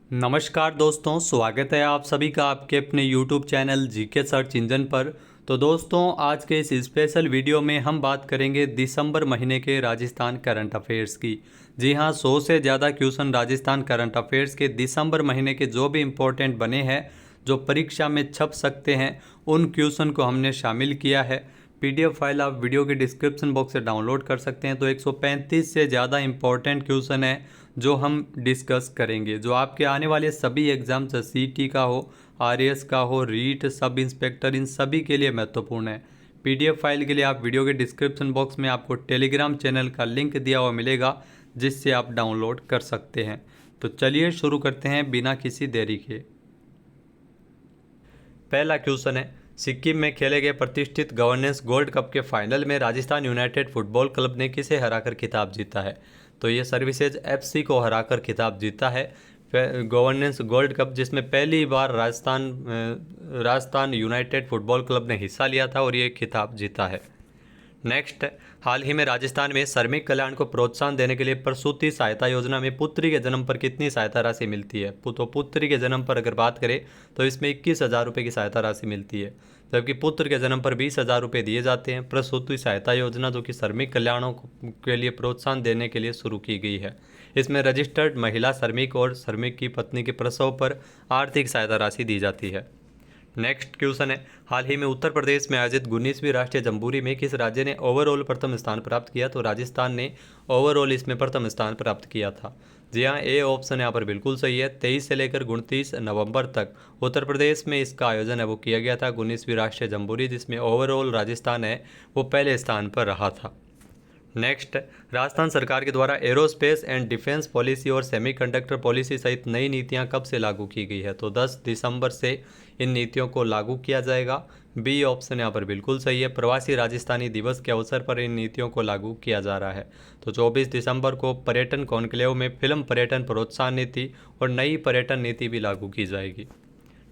नमस्कार दोस्तों, स्वागत है आप सभी का आपके अपने YouTube channel GK search engine पर। तो दोस्तों, आज के इस स्पेशल वीडियो में हम बात करेंगे दिसंबर महीने के राजस्थान करंट अफेयर्स की। जी हाँ, 100 से ज़्यादा क्वेश्चन राजस्थान करंट अफेयर्स के दिसंबर महीने के जो भी इम्पोर्टेंट बने हैं, जो परीक्षा में छप सकते हैं, उन क्वेश्चन को हमने शामिल किया है। पीडीएफ फाइल आप वीडियो के डिस्क्रिप्शन बॉक्स से डाउनलोड कर सकते हैं। तो 135 से ज़्यादा इम्पोर्टेंट क्वेश्चन है जो हम डिस्कस करेंगे, जो आपके आने वाले सभी एग्जाम्स सीटी का हो, आरएएस का हो, रीट, सब इंस्पेक्टर, इन सभी के लिए महत्वपूर्ण है। पीडीएफ फाइल के लिए आप वीडियो के डिस्क्रिप्शन बॉक्स में आपको टेलीग्राम चैनल का लिंक दिया हुआ मिलेगा, जिससे आप डाउनलोड कर सकते हैं। तो चलिए शुरू करते हैं बिना किसी देरी के। पहला क्वेश्चन है, सिक्किम में खेले गए प्रतिष्ठित गवर्नेंस गोल्ड कप के फाइनल में राजस्थान यूनाइटेड फुटबॉल क्लब ने किसे हराकर खिताब जीता है? तो ये सर्विसेज एफसी को हराकर खिताब जीता है गवर्नेंस गोल्ड कप, जिसमें पहली बार राजस्थान यूनाइटेड फुटबॉल क्लब ने हिस्सा लिया था और ये खिताब जीता है। नेक्स्ट, हाल ही में राजस्थान में श्रमिक कल्याण को प्रोत्साहन देने के लिए प्रसूति सहायता योजना में पुत्री के जन्म पर कितनी सहायता राशि मिलती है? तो पुत्री के जन्म पर अगर बात करें तो इसमें 21,000 रुपये की सहायता राशि मिलती है, जबकि पुत्र के जन्म पर 20,000 रुपये दिए जाते हैं। प्रसूति सहायता योजना जो कि श्रमिक कल्याणों के लिए प्रोत्साहन देने के लिए शुरू की गई है। इसमें रजिस्टर्ड महिला श्रमिक और श्रमिक की पत्नी के प्रसव पर आर्थिक सहायता राशि दी जाती है। नेक्स्ट क्वेश्चन है, हाल ही में उत्तर प्रदेश में आयोजित 19वीं राष्ट्रीय जम्बूरी में किस राज्य ने ओवरऑल प्रथम स्थान प्राप्त किया? तो राजस्थान ने ओवरऑल इसमें प्रथम स्थान प्राप्त किया था। जी हाँ, ए ऑप्शन यहाँ पर बिल्कुल सही है। 23 से लेकर 29 नवंबर तक उत्तर प्रदेश में इसका आयोजन है वो किया गया था, 19वीं राष्ट्रीय जम्बूरी, जिसमें ओवरऑल राजस्थान है वो पहले स्थान पर रहा था। नेक्स्ट, राजस्थान सरकार के द्वारा एरोस्पेस एंड डिफेंस पॉलिसी और सेमीकंडक्टर पॉलिसी सहित नई नीतियां कब से लागू की गई है? तो 10 दिसंबर से इन नीतियों को लागू किया जाएगा। बी ऑप्शन यहाँ पर बिल्कुल सही है। प्रवासी राजस्थानी दिवस के अवसर पर इन नीतियों को लागू किया जा रहा है। तो 24 दिसंबर को पर्यटन कॉन्क्लेव में फिल्म पर्यटन प्रोत्साहन नीति और नई पर्यटन नीति भी लागू की जाएगी।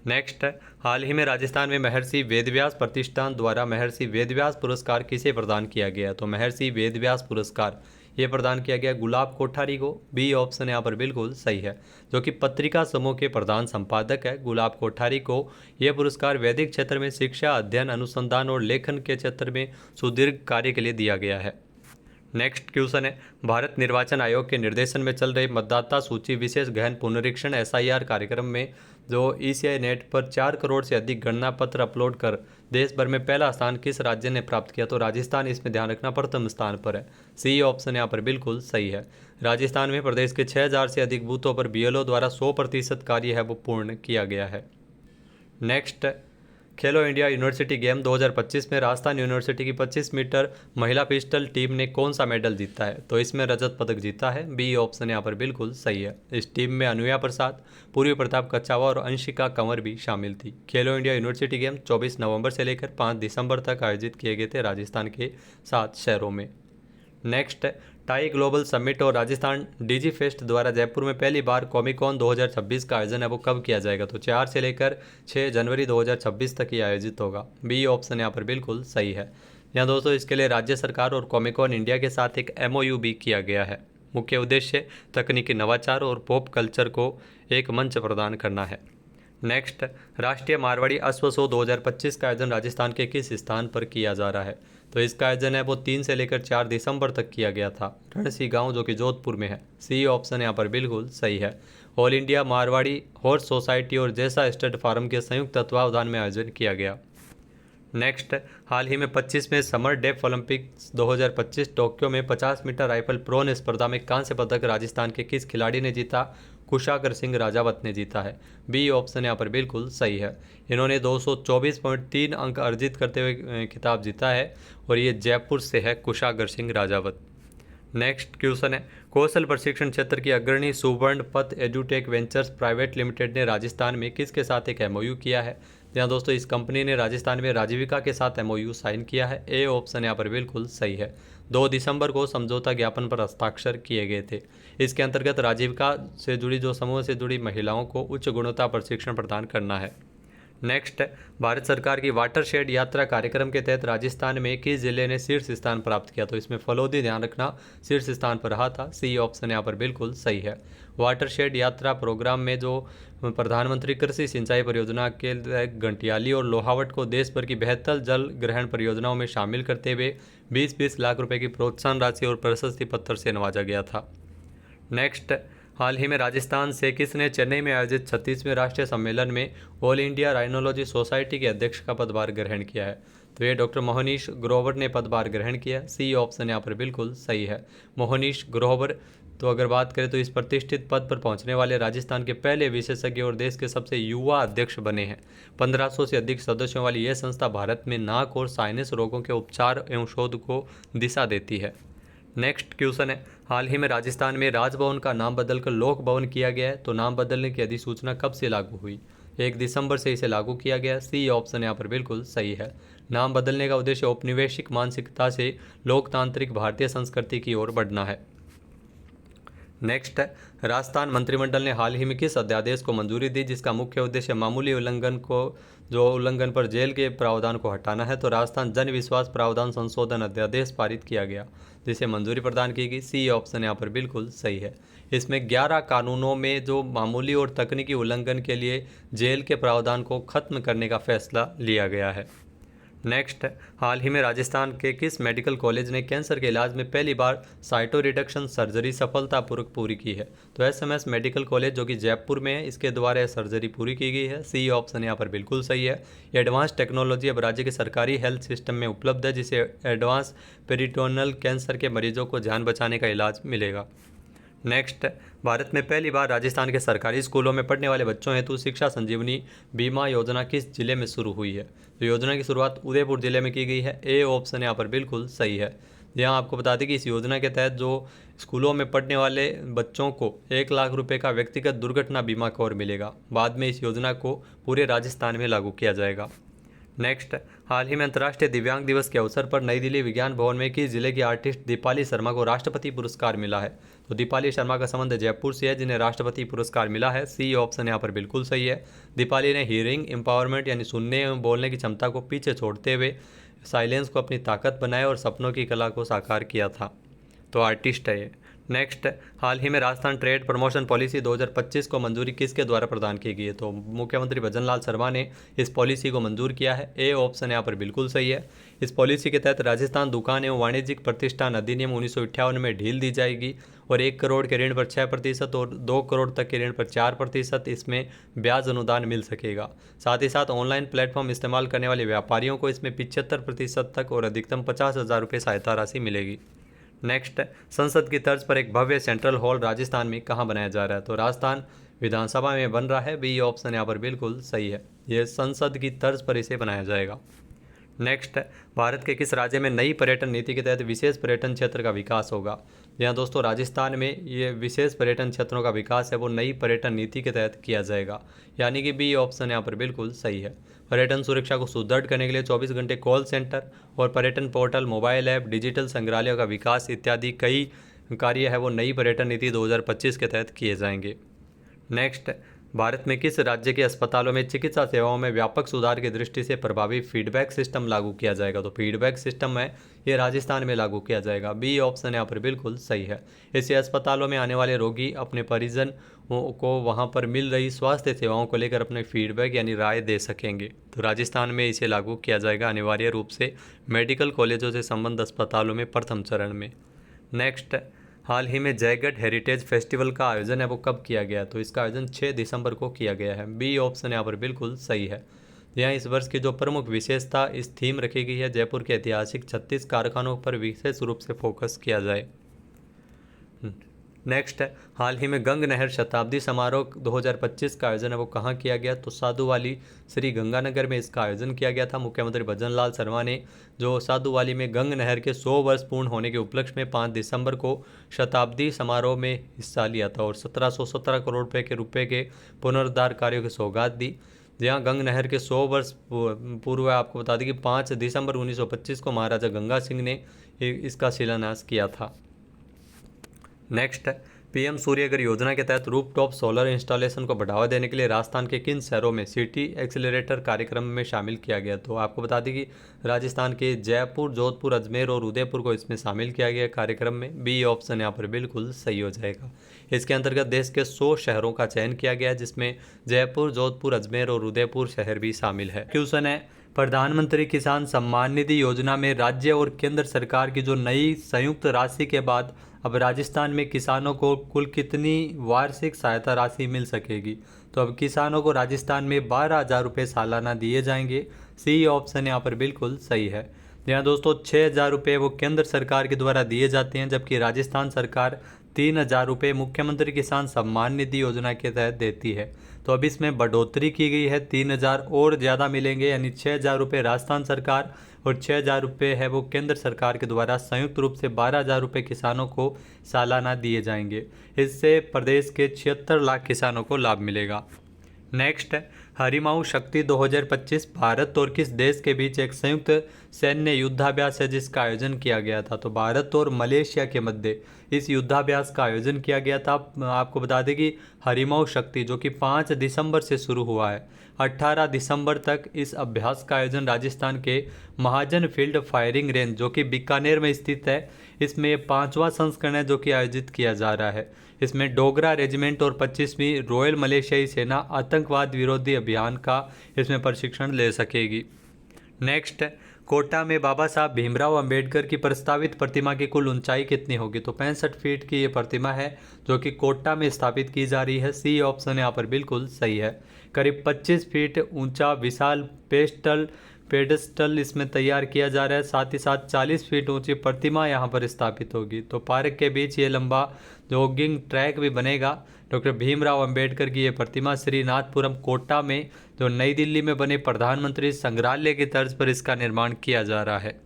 नेक्स्ट, हाल ही में राजस्थान में महर्षि वेदव्यास प्रतिष्ठान द्वारा महर्षि वेदव्यास पुरस्कार किसे प्रदान किया गया? तो महर्षि वेदव्यास पुरस्कार ये प्रदान किया गया गुलाब कोठारी को। बी ऑप्शन यहाँ पर बिल्कुल सही है, जो कि पत्रिका समूह के प्रधान संपादक है। गुलाब कोठारी को यह पुरस्कार वैदिक क्षेत्र में शिक्षा, अध्ययन, अनुसंधान और लेखन के क्षेत्र में सुदीर्घ कार्य के लिए दिया गया है। नेक्स्ट क्वेश्चन है, भारत निर्वाचन आयोग के निर्देशन में चल रही मतदाता सूची विशेष गहन पुनरीक्षण एसआईआर कार्यक्रम में जो ईसीआई नेट पर 4 करोड़ से अधिक गणना पत्र अपलोड कर देश भर में पहला स्थान किस राज्य ने प्राप्त किया? तो राजस्थान इसमें ध्यान रखना प्रथम स्थान पर है। सी ऑप्शन यहाँ पर बिल्कुल सही है। राजस्थान में प्रदेश के 6,000 से अधिक बूथों पर बीएलओ द्वारा 100% कार्य है वो पूर्ण किया गया है। नेक्स्ट, खेलो इंडिया यूनिवर्सिटी गेम 2025 में राजस्थान यूनिवर्सिटी की 25 मीटर महिला पिस्टल टीम ने कौन सा मेडल जीता है? तो इसमें रजत पदक जीता है। बी ऑप्शन यहाँ पर बिल्कुल सही है। इस टीम में अनुया प्रसाद, पूर्वी प्रताप कच्छावा और अंशिका कंवर भी शामिल थी। खेलो इंडिया यूनिवर्सिटी गेम 24 नवंबर से लेकर 5 दिसंबर तक आयोजित किए गए थे राजस्थान के 7 शहरों में। नेक्स्ट, टाई ग्लोबल समिट और राजस्थान डिजी फेस्ट द्वारा जयपुर में पहली बार कॉमिकॉन 2026 का आयोजन है वो कब किया जाएगा? तो 4 से लेकर 6 जनवरी 2026 तक ये आयोजित होगा। बी ऑप्शन यहाँ पर बिल्कुल सही है। यहाँ दोस्तों इसके लिए राज्य सरकार और कॉमिकॉन इंडिया के साथ एक एमओयू भी किया गया है। मुख्य उद्देश्य तकनीकी नवाचार और पॉप कल्चर को एक मंच प्रदान करना है। नेक्स्ट, राष्ट्रीय मारवाड़ी अश्व 2025 का आयोजन राजस्थान के किस स्थान पर किया जा रहा है? तो इसका आयोजन है वो 3 से लेकर 4 दिसंबर तक किया गया था, रणसी गांव जो कि जोधपुर में है। सी ऑप्शन यहाँ पर बिल्कुल सही है। All India Marwari horse society और जैसा स्टड फार्म के संयुक्त तत्वावधान में आयोजन किया गया। नेक्स्ट, हाल ही में 25वें समर डेफ ओलंपिक्स 2025 टोक्यो में 50 मीटर राइफल प्रोन स्पर्धा में कांस्य पदक राजस्थान के किस खिलाड़ी ने जीता? कुशागर सिंह राजावत ने जीता है। बी ऑप्शन यहाँ पर बिल्कुल सही है। इन्होंने 224.3 अंक अर्जित करते हुए खिताब जीता है और ये जयपुर से है कुशागर सिंह राजावत। नेक्स्ट क्वेश्चन है, कौशल प्रशिक्षण क्षेत्र की अग्रणी सुवर्ण पथ एडुटेक वेंचर्स प्राइवेट लिमिटेड ने राजस्थान में किसके साथ एक एमओयू किया है? यहाँ दोस्तों इस कंपनी ने राजस्थान में राजीविका के साथ एमओयू साइन किया है। ए ऑप्शन यहाँ पर बिल्कुल सही है। 2 दिसंबर को समझौता ज्ञापन पर हस्ताक्षर किए गए थे। इसके अंतर्गत राजीविका से जुड़ी जो समूह से जुड़ी महिलाओं को उच्च गुणवत्ता प्रशिक्षण प्रदान करना है। नेक्स्ट, भारत सरकार की वाटरशेड यात्रा कार्यक्रम के तहत राजस्थान में किस जिले ने शीर्ष स्थान प्राप्त किया? तो इसमें फलोदी, ध्यान रखना, शीर्ष स्थान पर रहा था। सी ऑप्शन यहाँ पर बिल्कुल सही है। वाटरशेड यात्रा प्रोग्राम में जो प्रधानमंत्री कृषि सिंचाई परियोजना के तहत घंटियाली और लोहावट को देश भर की बेहतर जल ग्रहण परियोजनाओं में शामिल करते हुए 20-20 लाख रुपए की प्रोत्साहन राशि और प्रशस्ति पत्र से नवाजा गया था। नेक्स्ट, हाल ही में राजस्थान से किसने चेन्नई में आयोजित 36वें राष्ट्रीय सम्मेलन में ऑल इंडिया राइनोलॉजी सोसाइटी के अध्यक्ष का पदभार ग्रहण किया है? तो ये डॉक्टर मोहनीश ग्रोवर ने पदभार ग्रहण किया। सी ऑप्शन यहाँ पर बिल्कुल सही है, मोहनीश ग्रोवर। तो अगर बात करें तो इस प्रतिष्ठित पद पर पहुंचने वाले राजस्थान के पहले विशेषज्ञ और देश के सबसे युवा अध्यक्ष बने हैं। 1500 से अधिक सदस्यों वाली यह संस्था भारत में नाक और साइनस रोगों के उपचार एवं शोध को दिशा देती है। नेक्स्ट क्वेश्चन है, हाल ही में राजस्थान में राजभवन का नाम बदलकर लोक भवन किया गया है। तो नाम बदलने की अधिसूचना कब से लागू हुई? 1 दिसंबर से इसे लागू किया गया। सी ऑप्शन यहाँ पर बिल्कुल सही है। नाम बदलने का उद्देश्य औपनिवेशिक मानसिकता से लोकतांत्रिक भारतीय संस्कृति की ओर बढ़ना है। नेक्स्ट है, राजस्थान मंत्रिमंडल ने हाल ही में किस अध्यादेश को मंजूरी दी जिसका मुख्य उद्देश्य मामूली उल्लंघन पर जेल के प्रावधान को हटाना है? तो राजस्थान जन विश्वास प्रावधान संशोधन अध्यादेश पारित किया गया जिसे मंजूरी प्रदान की गई। सी ऑप्शन यहाँ पर बिल्कुल सही है। इसमें 11 कानूनों में जो मामूली और तकनीकी उल्लंघन के लिए जेल के प्रावधान को खत्म करने का फैसला लिया गया है। नेक्स्ट, हाल ही में राजस्थान के किस मेडिकल कॉलेज ने कैंसर के इलाज में पहली बार साइटो रिडक्शन सर्जरी सफलतापूर्वक पूरी की है? तो एसएमएस मेडिकल कॉलेज जो कि जयपुर में है, इसके द्वारा यह सर्जरी पूरी की गई है। सी ऑप्शन यहाँ पर बिल्कुल सही है। ये एडवांस टेक्नोलॉजी अब राज्य के सरकारी हेल्थ सिस्टम में उपलब्ध है जिसे एडवांस पेरिटोनल कैंसर के मरीजों को जान बचाने का इलाज मिलेगा। नेक्स्ट, भारत में पहली बार राजस्थान के सरकारी स्कूलों में पढ़ने वाले बच्चों हेतु शिक्षा संजीवनी बीमा योजना किस जिले में शुरू हुई है? तो योजना की शुरुआत उदयपुर जिले में की गई है। ए ऑप्शन यहाँ पर बिल्कुल सही है। यहाँ आपको बता दें कि इस योजना के तहत जो स्कूलों में पढ़ने वाले बच्चों को 1 लाख रुपए का व्यक्तिगत दुर्घटना बीमा कवर मिलेगा। बाद में इस योजना को पूरे राजस्थान में लागू किया जाएगा। नेक्स्ट, हाल ही में अंतर्राष्ट्रीय दिव्यांग दिवस के अवसर पर नई दिल्ली विज्ञान भवन में किस जिले की आर्टिस्ट दीपाली शर्मा को राष्ट्रपति पुरस्कार मिला है? तो दीपाली शर्मा का संबंध जयपुर से है जिन्हें राष्ट्रपति पुरस्कार मिला है। सी ऑप्शन यहाँ पर बिल्कुल सही है। दीपाली ने हियरिंग एम्पावरमेंट यानी सुनने एवं बोलने की क्षमता को पीछे छोड़ते हुए साइलेंस को अपनी ताकत बनाया और सपनों की कला को साकार किया था। तो आर्टिस्ट है ये। नेक्स्ट, हाल ही में राजस्थान ट्रेड प्रमोशन पॉलिसी 2025 को मंजूरी किसके द्वारा प्रदान की गई है? तो मुख्यमंत्री भजनलाल शर्मा ने इस पॉलिसी को मंजूर किया है। ए ऑप्शन यहाँ पर बिल्कुल सही है। इस पॉलिसी के तहत राजस्थान दुकान एवं वाणिज्यिक प्रतिष्ठान अधिनियम 1958 में ढील दी जाएगी और 1 करोड़ के ऋण पर 6% और 2 करोड़ तक के ऋण पर 4% इसमें ब्याज अनुदान मिल सकेगा। साथ ही साथ ऑनलाइन प्लेटफॉर्म इस्तेमाल करने वाले व्यापारियों को इसमें 75% तक और अधिकतम 50,000 रुपये सहायता राशि मिलेगी। नेक्स्ट, संसद की तर्ज पर एक भव्य सेंट्रल हॉल राजस्थान में कहाँ बनाया जा रहा है? तो राजस्थान विधानसभा में बन रहा है। बी ऑप्शन यहाँ पर बिल्कुल सही है। ये संसद की तर्ज पर इसे बनाया जाएगा। नेक्स्ट, भारत के किस राज्य में नई पर्यटन नीति के तहत विशेष पर्यटन क्षेत्र का विकास होगा? यहाँ दोस्तों राजस्थान में ये विशेष पर्यटन क्षेत्रों का विकास है वो नई पर्यटन नीति के तहत किया जाएगा, यानी कि बी ऑप्शन यहाँ पर बिल्कुल सही है। पर्यटन सुरक्षा को सुदृढ़ करने के लिए 24 घंटे कॉल सेंटर और पर्यटन पोर्टल, मोबाइल ऐप, डिजिटल संग्रहालयों का विकास इत्यादि कई कार्य है वो नई पर्यटन नीति 2025 के तहत किए जाएंगे। नेक्स्ट, भारत में किस राज्य के अस्पतालों में चिकित्सा सेवाओं में व्यापक सुधार की दृष्टि से प्रभावी फीडबैक सिस्टम लागू किया जाएगा? तो फीडबैक सिस्टम है ये राजस्थान में लागू किया जाएगा। बी ऑप्शन यहाँ पर बिल्कुल सही है। इससे अस्पतालों में आने वाले रोगी अपने परिजन को वहाँ पर मिल रही स्वास्थ्य सेवाओं को लेकर अपने फीडबैक यानी राय दे सकेंगे। तो राजस्थान में इसे लागू किया जाएगा अनिवार्य रूप से मेडिकल कॉलेजों से संबंध अस्पतालों में प्रथम चरण में। नेक्स्ट, हाल ही में जयगढ़ हेरिटेज फेस्टिवल का आयोजन है वो कब किया गया? तो इसका आयोजन 6 दिसंबर को किया गया है। बी ऑप्शन यहाँ पर बिल्कुल सही है। यहाँ इस वर्ष की जो प्रमुख विशेषता इस थीम रखी गई है जयपुर के ऐतिहासिक 36 कारखानों पर विशेष रूप से फोकस किया जाए। नेक्स्ट है, हाल ही में गंग नहर शताब्दी समारोह 2025 का आयोजन है वो कहाँ किया गया? तो साधुवाली श्री गंगानगर में इसका आयोजन किया गया था। मुख्यमंत्री भजनलाल शर्मा ने जो साधुवाली में गंग नहर के 100 वर्ष पूर्ण होने के उपलक्ष्य में 5 दिसंबर को शताब्दी समारोह में हिस्सा लिया था और 1717 करोड़ रुपए के पुनरुद्धार कार्यों की सौगात दी। जहाँ गंग नहर के 100 वर्ष पूर्व आपको बता दें कि 5 दिसंबर 1925 को महाराजा गंगा सिंह ने इसका शिलान्यास किया था। नेक्स्ट, पीएम सूर्यघर योजना के तहत रूफटॉप सोलर इंस्टॉलेशन को बढ़ावा देने के लिए राजस्थान के किन शहरों में सिटी एक्सेलरेटर कार्यक्रम में शामिल किया गया। तो आपको बता दें कि राजस्थान के जयपुर, जोधपुर, अजमेर और उदयपुर को इसमें शामिल किया गया कार्यक्रम में। बी ऑप्शन यहाँ पर बिल्कुल सही हो जाएगा। इसके अंतर्गत देश के 100 शहरों का चयन किया गया, जिसमें जयपुर, जोधपुर, अजमेर और उदयपुर शहर भी शामिल है। क्वेश्चन है, प्रधानमंत्री किसान सम्मान निधि योजना में राज्य और केंद्र सरकार की जो नई संयुक्त राशि के बाद अब राजस्थान में किसानों को कुल कितनी वार्षिक सहायता राशि मिल सकेगी। तो अब किसानों को राजस्थान में 12,000 रुपये सालाना दिए जाएंगे। सी ऑप्शन यहाँ पर बिल्कुल सही है। यहाँ दोस्तों 6,000 रुपये वो केंद्र सरकार के द्वारा दिए जाते हैं, जबकि राजस्थान सरकार 3,000 रुपये मुख्यमंत्री किसान सम्मान निधि योजना के तहत देती है। तो अब इसमें बढ़ोतरी की गई है, 3,000 और ज़्यादा मिलेंगे, यानी 6,000 रुपये राजस्थान सरकार और 6,000 रुपये है वो केंद्र सरकार के द्वारा संयुक्त रूप से 12,000 रुपये किसानों को सालाना दिए जाएंगे। इससे प्रदेश के 76 लाख किसानों को लाभ मिलेगा। नेक्स्ट है, हरिमाऊ शक्ति 2025 भारत और किस देश के बीच एक संयुक्त सैन्य युद्धाभ्यास है जिसका आयोजन किया गया था। तो भारत और मलेशिया के मध्य इस युद्धाभ्यास का आयोजन किया गया था। आपको बता दें कि हरिमाऊ शक्ति जो कि 5 दिसंबर से शुरू हुआ है, 18 दिसंबर तक इस अभ्यास का आयोजन राजस्थान के महाजन फील्ड फायरिंग रेंज जो कि बीकानेर में स्थित है, इसमें 5वां संस्करण है जो कि आयोजित किया जा रहा है। इसमें डोगरा रेजिमेंट और 25वीं रॉयल मलेशियाई सेना आतंकवाद विरोधी अभियान का इसमें प्रशिक्षण ले सकेगी। नेक्स्ट, कोटा में बाबा साहब भीमराव अंबेडकर की प्रस्तावित प्रतिमा की कुल ऊंचाई कितनी होगी। तो 65 फीट की ये प्रतिमा है जो कि कोटा में स्थापित की जा रही है। सी ऑप्शन यहाँ पर बिल्कुल सही है। करीब 25 फीट ऊंचा विशाल पेडेस्टल इसमें तैयार किया जा रहा है। साथ ही साथ 40 फीट ऊंची प्रतिमा यहाँ पर स्थापित होगी। तो पार्क के बीच ये लंबा जॉगिंग ट्रैक भी बनेगा। डॉक्टर भीमराव अंबेडकर की ये प्रतिमा श्रीनाथपुरम कोटा में जो नई दिल्ली में बने प्रधानमंत्री संग्रहालय की तर्ज पर इसका निर्माण किया जा रहा है।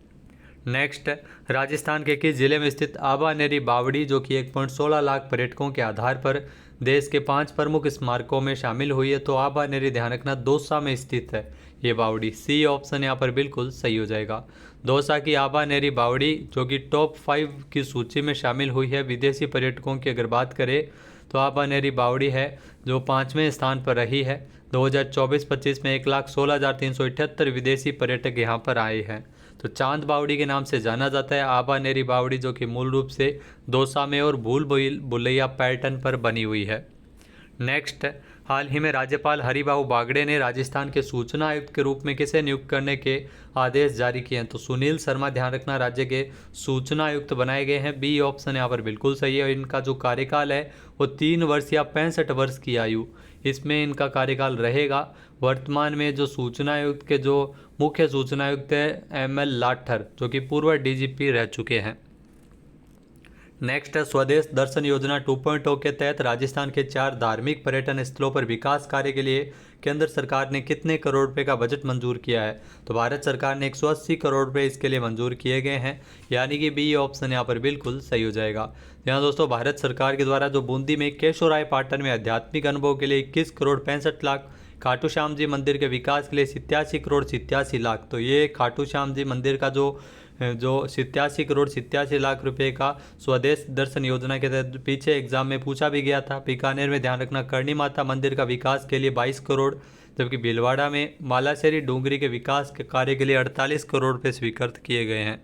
नेक्स्ट, राजस्थान के किस जिले में स्थित आबानेरी बावड़ी जो कि 1.16 लाख पर्यटकों के आधार पर देश के 5 प्रमुख स्मारकों में शामिल हुई है। तो आबानेरी ध्यान रखना दौसा में स्थित है ये बावड़ी। सी ऑप्शन यहाँ पर बिल्कुल सही हो जाएगा। दौसा की आबानेरी बावड़ी जो कि टॉप 5 की सूची में शामिल हुई है विदेशी पर्यटकों की अगर बात करें तो आबानेरी बावड़ी है जो 5वें स्थान पर रही है। 2024-25 में 1,16,378 विदेशी पर्यटक यहाँ पर आए हैं। तो चांद बावड़ी के नाम से जाना जाता है आबानेरी बावड़ी जो कि मूल रूप से दौसा में और भूल भुलैया पैटर्न पर बनी हुई है। नेक्स्ट, हाल ही में राज्यपाल हरिबाबू बागड़े ने राजस्थान के सूचना आयुक्त के रूप में किसे नियुक्त करने के आदेश जारी किए हैं। तो सुनील शर्मा ध्यान रखना राज्य के सूचना आयुक्त बनाए गए हैं। बी ऑप्शन यहाँ पर बिल्कुल सही है। इनका जो कार्यकाल है वो 3 वर्ष या 65 वर्ष की आयु इसमें इनका कार्यकाल रहेगा। वर्तमान में जो सूचना आयुक्त के जो मुख्य सूचना आयुक्त है ML लाठर जो कि पूर्व DGP रह चुके हैं। नेक्स्ट है, स्वदेश दर्शन योजना 2.0 के तहत राजस्थान के 4 धार्मिक पर्यटन स्थलों पर विकास कार्य के लिए केंद्र सरकार ने कितने करोड़ रुपए का बजट मंजूर किया है। तो भारत सरकार ने 180 करोड़ रुपए इसके लिए मंजूर किए गए हैं, यानी कि बी ऑप्शन यहाँ पर बिल्कुल सही हो जाएगा। यहाँ दोस्तों भारत सरकार के द्वारा जो बूंदी में केशोराय पाटन में आध्यात्मिक अनुभव के लिए 21 करोड़ 65 लाख, खाटू श्याम जी मंदिर के विकास के लिए 87 करोड़ 87 लाख। तो ये खाटू श्याम जी मंदिर का जो 87 करोड़ 87 लाख रुपए का स्वदेश दर्शन योजना के तहत पीछे एग्जाम में पूछा भी गया था। बीकानेर में ध्यान रखना करणी माता मंदिर का विकास के लिए 22 करोड़, जबकि भीलवाड़ा में मालाशेरी डूंगरी के विकास के कार्य के लिए 48 करोड़ रुपये स्वीकृत किए गए हैं।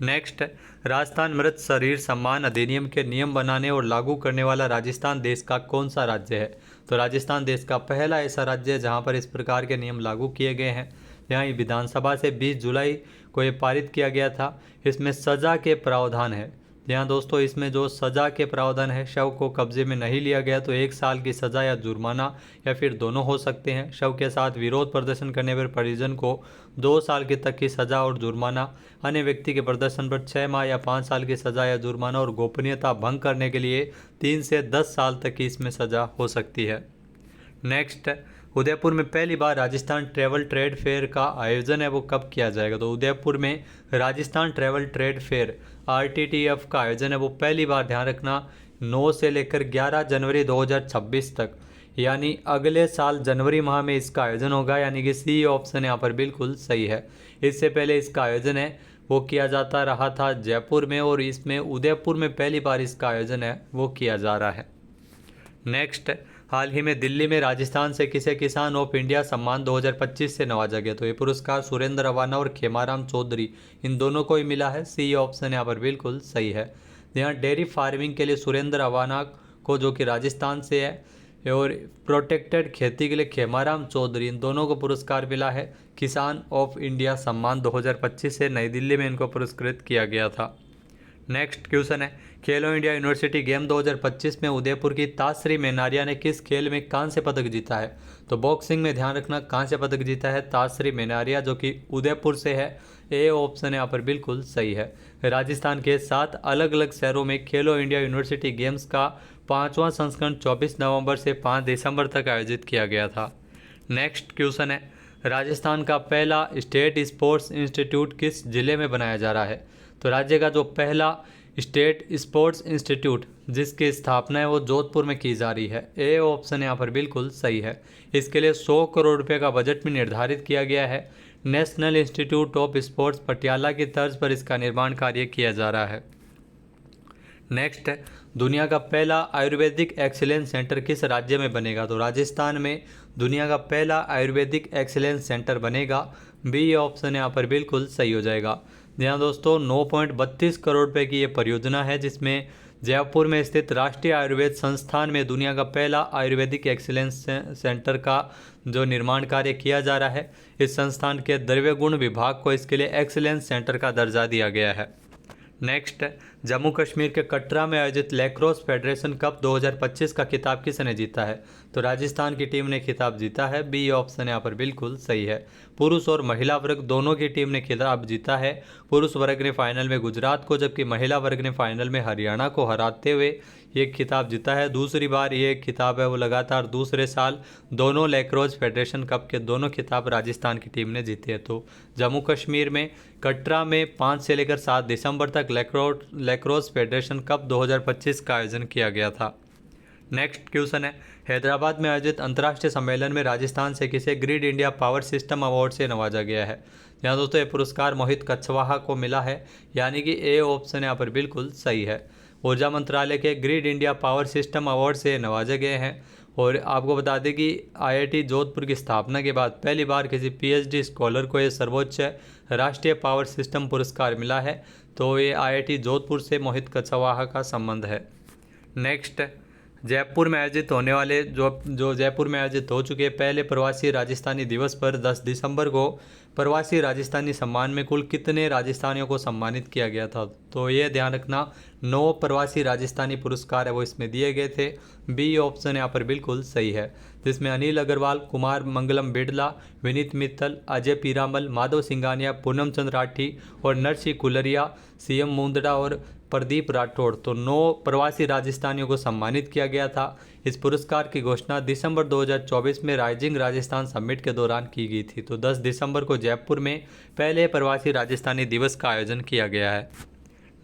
नेक्स्ट, राजस्थान मृत शरीर सम्मान अधिनियम के नियम बनाने और लागू करने वाला राजस्थान देश का कौन सा राज्य है। तो राजस्थान देश का पहला ऐसा राज्य है जहां पर इस प्रकार के नियम लागू किए गए हैं। यहाँ विधानसभा से 20 जुलाई को ये पारित किया गया था। इसमें सज़ा के प्रावधान है। यहाँ दोस्तों इसमें जो सज़ा के प्रावधान है, शव को कब्जे में नहीं लिया गया तो 1 साल की सज़ा या जुर्माना या फिर दोनों हो सकते हैं। शव के साथ विरोध प्रदर्शन करने पर परिजन को 2 साल की तक की सज़ा और जुर्माना, अन्य व्यक्ति के प्रदर्शन पर 6 माह या 5 साल की सज़ा या जुर्माना और गोपनीयता भंग करने के लिए 3 से 10 साल तक की इसमें सज़ा हो सकती है। नेक्स्ट, उदयपुर में पहली बार राजस्थान ट्रैवल ट्रेड फेयर का आयोजन है वो कब किया जाएगा। तो उदयपुर में Rajasthan travel trade fair RTTF का आयोजन है वो पहली बार ध्यान रखना 9 से लेकर 11 जनवरी 2026 तक, यानी अगले साल जनवरी माह में इसका आयोजन होगा, यानी कि सी ऑप्शन यहाँ पर बिल्कुल सही है। इससे पहले इसका आयोजन है वो किया जाता रहा था जयपुर में, और इसमें उदयपुर में पहली बार इसका आयोजन है वो किया जा रहा है। नेक्स्ट, हाल ही में दिल्ली में राजस्थान से किसे किसान ऑफ इंडिया सम्मान 2025 से नवाजा गया? तो ये पुरस्कार सुरेंद्र रवाना और खेमाराम चौधरी इन दोनों को ही मिला है। सी ऑप्शन यहाँ पर बिल्कुल सही है। यहाँ डेयरी फार्मिंग के लिए सुरेंद्र रवाना को, जो कि राजस्थान से है, और प्रोटेक्टेड खेती के लिए खेमाराम चौधरी, इन दोनों को पुरस्कार मिला है। किसान ऑफ इंडिया सम्मान 2025 से नई दिल्ली में इनको पुरस्कृत किया गया था। नेक्स्ट क्वेश्चन है, खेलो इंडिया यूनिवर्सिटी गेम 2025 में उदयपुर की तासरी मेनारिया ने किस खेल में कांस्य पदक जीता है? तो बॉक्सिंग में ध्यान रखना, कांस्य पदक जीता है तासरी मेनारिया, जो कि उदयपुर से है। ए ऑप्शन यहाँ पर बिल्कुल सही है। राजस्थान के 7 अलग अलग शहरों में खेलो इंडिया यूनिवर्सिटी गेम्स का 5वां संस्करण 24 नवंबर से 5 दिसंबर तक आयोजित किया गया था। नेक्स्ट क्वेश्चन है, राजस्थान का पहला स्टेट स्पोर्ट्स इंस्टीट्यूट किस जिले में बनाया जा रहा है? तो राज्य का जो पहला स्टेट स्पोर्ट्स इंस्टीट्यूट जिसकी स्थापना है वो जोधपुर में की जा रही है। ए ऑप्शन यहाँ पर बिल्कुल सही है। इसके लिए 100 करोड़ रुपए का बजट में निर्धारित किया गया है। National institute of sports Patiala की तर्ज पर इसका निर्माण कार्य किया जा रहा है। नेक्स्ट है, दुनिया का पहला आयुर्वेदिक एक्सीलेंस सेंटर किस राज्य में बनेगा? तो राजस्थान में दुनिया का पहला आयुर्वेदिक एक्सीलेंस सेंटर बनेगा। बी ऑप्शन यहाँ पर बिल्कुल सही हो जाएगा। यहाँ दोस्तों 9.32 करोड़ रुपए की ये परियोजना है, जिसमें जयपुर में स्थित राष्ट्रीय आयुर्वेद संस्थान में दुनिया का पहला आयुर्वेदिक एक्सीलेंस सेंटर का जो निर्माण कार्य किया जा रहा है। इस संस्थान के द्रव्य गुण विभाग को इसके लिए एक्सीलेंस सेंटर का दर्जा दिया गया है। नेक्स्ट, जम्मू कश्मीर के कटरा में आयोजित लैक्रोस फेडरेशन कप 2025 का खिताब किसने जीता है? तो राजस्थान की टीम ने खिताब जीता है। बी ऑप्शन यहाँ पर बिल्कुल सही है। पुरुष और महिला वर्ग दोनों की टीम ने खिताब जीता है। पुरुष वर्ग ने फाइनल में गुजरात को, जबकि महिला वर्ग ने फाइनल में हरियाणा को हराते हुए ये खिताब जीता है। दूसरी बार ये खिताब है वो लगातार दूसरे साल दोनों लैक्रोस फेडरेशन कप के दोनों खिताब राजस्थान की टीम ने जीते हैं। तो जम्मू कश्मीर में कटरा में 5 से लेकर 7 दिसंबर तक लैक्रोस फेडरेशन कप 2025 का आयोजन किया गया था। नेक्स्ट क्वेश्चन है, हैदराबाद में आयोजित अंतर्राष्ट्रीय सम्मेलन में राजस्थान से किसे grid India power system award से नवाजा गया है? यहाँ दोस्तों ये पुरस्कार मोहित कछवाहा को मिला है, यानी कि ए ऑप्शन यहाँ पर बिल्कुल सही है। ऊर्जा मंत्रालय के grid India power system award से नवाजे गए हैं। और आपको बता दें कि आईआईटी जोधपुर की स्थापना के बाद पहली बार किसी पीएचडी स्कॉलर को ये सर्वोच्च राष्ट्रीय पावर सिस्टम पुरस्कार मिला है। तो ये आईआईटी जोधपुर से मोहित कछवाहा का संबंध है। नेक्स्ट, जयपुर में आयोजित होने वाले जो जयपुर में आयोजित हो चुके पहले प्रवासी राजस्थानी दिवस पर 10 दिसंबर को प्रवासी राजस्थानी सम्मान में कुल कितने राजस्थानियों को सम्मानित किया गया था? तो ये ध्यान रखना, 9 प्रवासी राजस्थानी पुरस्कार है वो इसमें दिए गए थे। बी ऑप्शन यहाँ पर बिल्कुल सही है, जिसमें अनिल अग्रवाल, कुमार मंगलम बिड़ला, विनीत मित्तल, अजय पीरामल, माधव सिंघानिया, पूनम चंद राठी और नरसी कुलरिया, सीएम मुंदड़ा और प्रदीप राठौड़, तो 9 प्रवासी राजस्थानियों को सम्मानित किया गया था। इस पुरस्कार की घोषणा दिसंबर 2024 में राइजिंग राजस्थान समिट के दौरान की गई थी। तो 10 दिसंबर को जयपुर में पहले प्रवासी राजस्थानी दिवस का आयोजन किया गया है।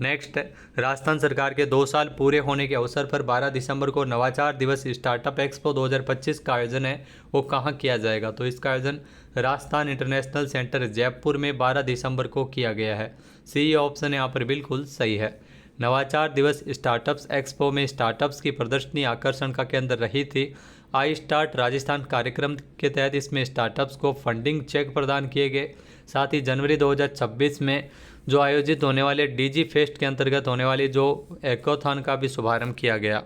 नेक्स्ट, राजस्थान सरकार के 2 साल पूरे होने के अवसर पर 12 दिसंबर को नवाचार दिवस स्टार्टअप एक्सपो 2025 का आयोजन है वो कहाँ किया जाएगा? तो इसका आयोजन राजस्थान इंटरनेशनल सेंटर जयपुर में 12 दिसंबर को किया गया है। सी ऑप्शन यहाँ पर बिल्कुल सही है। नवाचार दिवस स्टार्टअप्स एक्सपो में स्टार्टअप्स की प्रदर्शनी आकर्षण का केंद्र रही थी। आई स्टार्ट राजस्थान कार्यक्रम के तहत इसमें स्टार्टअप्स को फंडिंग चेक प्रदान किए गए। साथ ही जनवरी 2026 में जो आयोजित होने वाले डीजी फेस्ट के अंतर्गत होने वाली जो एकॉथॉन का भी शुभारंभ किया गया।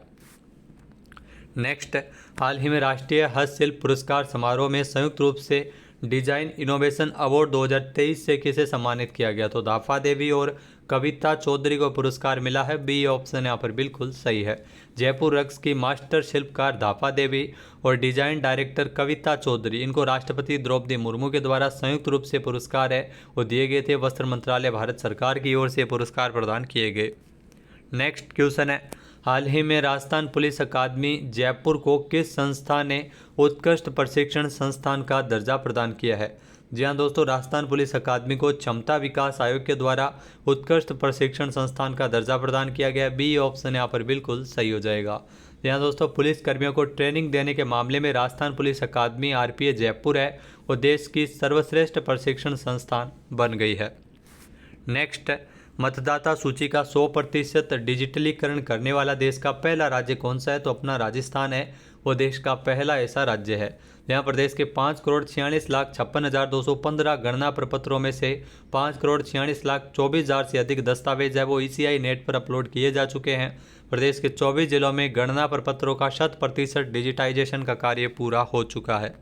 नेक्स्ट, हाल ही में राष्ट्रीय हस्तशिल्प पुरस्कार समारोह में संयुक्त रूप से डिजाइन इनोवेशन अवार्ड 2023 से किसे सम्मानित किया गया? तो दाफा देवी और कविता चौधरी को पुरस्कार मिला है। बी ऑप्शन यहाँ पर बिल्कुल सही है। जयपुर रक्स की मास्टर शिल्पकार दाफा देवी और डिजाइन डायरेक्टर कविता चौधरी, इनको राष्ट्रपति द्रौपदी मुर्मू के द्वारा संयुक्त रूप से पुरस्कार है वो दिए गए थे। वस्त्र मंत्रालय भारत सरकार की ओर से पुरस्कार प्रदान किए गए। नेक्स्ट क्वेश्चन है, हाल ही में राजस्थान पुलिस अकादमी जयपुर को किस संस्था ने उत्कृष्ट प्रशिक्षण संस्थान का दर्जा प्रदान किया है? जी हाँ दोस्तों, राजस्थान पुलिस अकादमी को क्षमता विकास आयोग के द्वारा उत्कृष्ट प्रशिक्षण संस्थान का दर्जा प्रदान किया गया। बी ऑप्शन यहाँ पर बिल्कुल सही हो जाएगा। जी हाँ दोस्तों, पुलिस कर्मियों को ट्रेनिंग देने के मामले में राजस्थान पुलिस अकादमी आरपीए जयपुर है वो देश की सर्वश्रेष्ठ प्रशिक्षण संस्थान बन गई है। नेक्स्ट, मतदाता सूची का 100% डिजिटलीकरण करने वाला देश का पहला राज्य कौन सा है? तो अपना राजस्थान है वो देश का पहला ऐसा राज्य है। यहाँ प्रदेश के 5,46,56,215 गणना प्रपत्रों में से 5,46,24,000 से अधिक दस्तावेज है वो ECI नेट पर अपलोड किए जा चुके हैं। प्रदेश के 24 जिलों में गणना प्रपत्रों का 100% डिजिटाइजेशन का कार्य पूरा हो चुका है।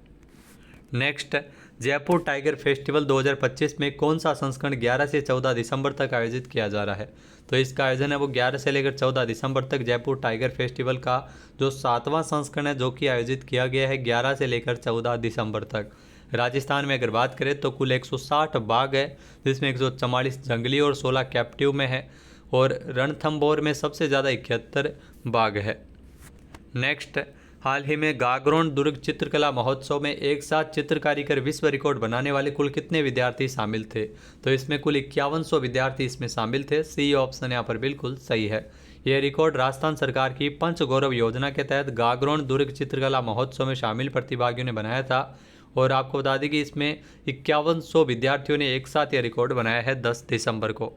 नेक्स्ट, जयपुर टाइगर फेस्टिवल 2025 में कौन सा संस्करण 11 से 14 दिसंबर तक आयोजित किया जा रहा है? तो इसका आयोजन है वो 11 से लेकर 14 दिसंबर तक जयपुर टाइगर फेस्टिवल का जो 7वां संस्करण है जो कि आयोजित किया गया है 11 से लेकर 14 दिसंबर तक। राजस्थान में अगर बात करें तो कुल 160 बाघ है, जिसमें 144 जंगली और 16 कैप्टिव में है, और रणथंभौर में सबसे ज़्यादा 71 बाघ है। नेक्स्ट, हाल ही में गागरोन दुर्ग चित्रकला महोत्सव में एक साथ चित्रकारी कर विश्व रिकॉर्ड बनाने वाले कुल कितने विद्यार्थी शामिल थे? तो इसमें कुल 5100 विद्यार्थी इसमें शामिल थे। सी ऑप्शन यहाँ पर बिल्कुल सही है। यह रिकॉर्ड राजस्थान सरकार की पंच गौरव योजना के तहत गागरोन दुर्ग चित्रकला महोत्सव में शामिल प्रतिभागियों ने बनाया था, और आपको बता दें कि इसमें 5100 विद्यार्थियों ने एक साथ यह रिकॉर्ड बनाया है 10 दिसंबर को।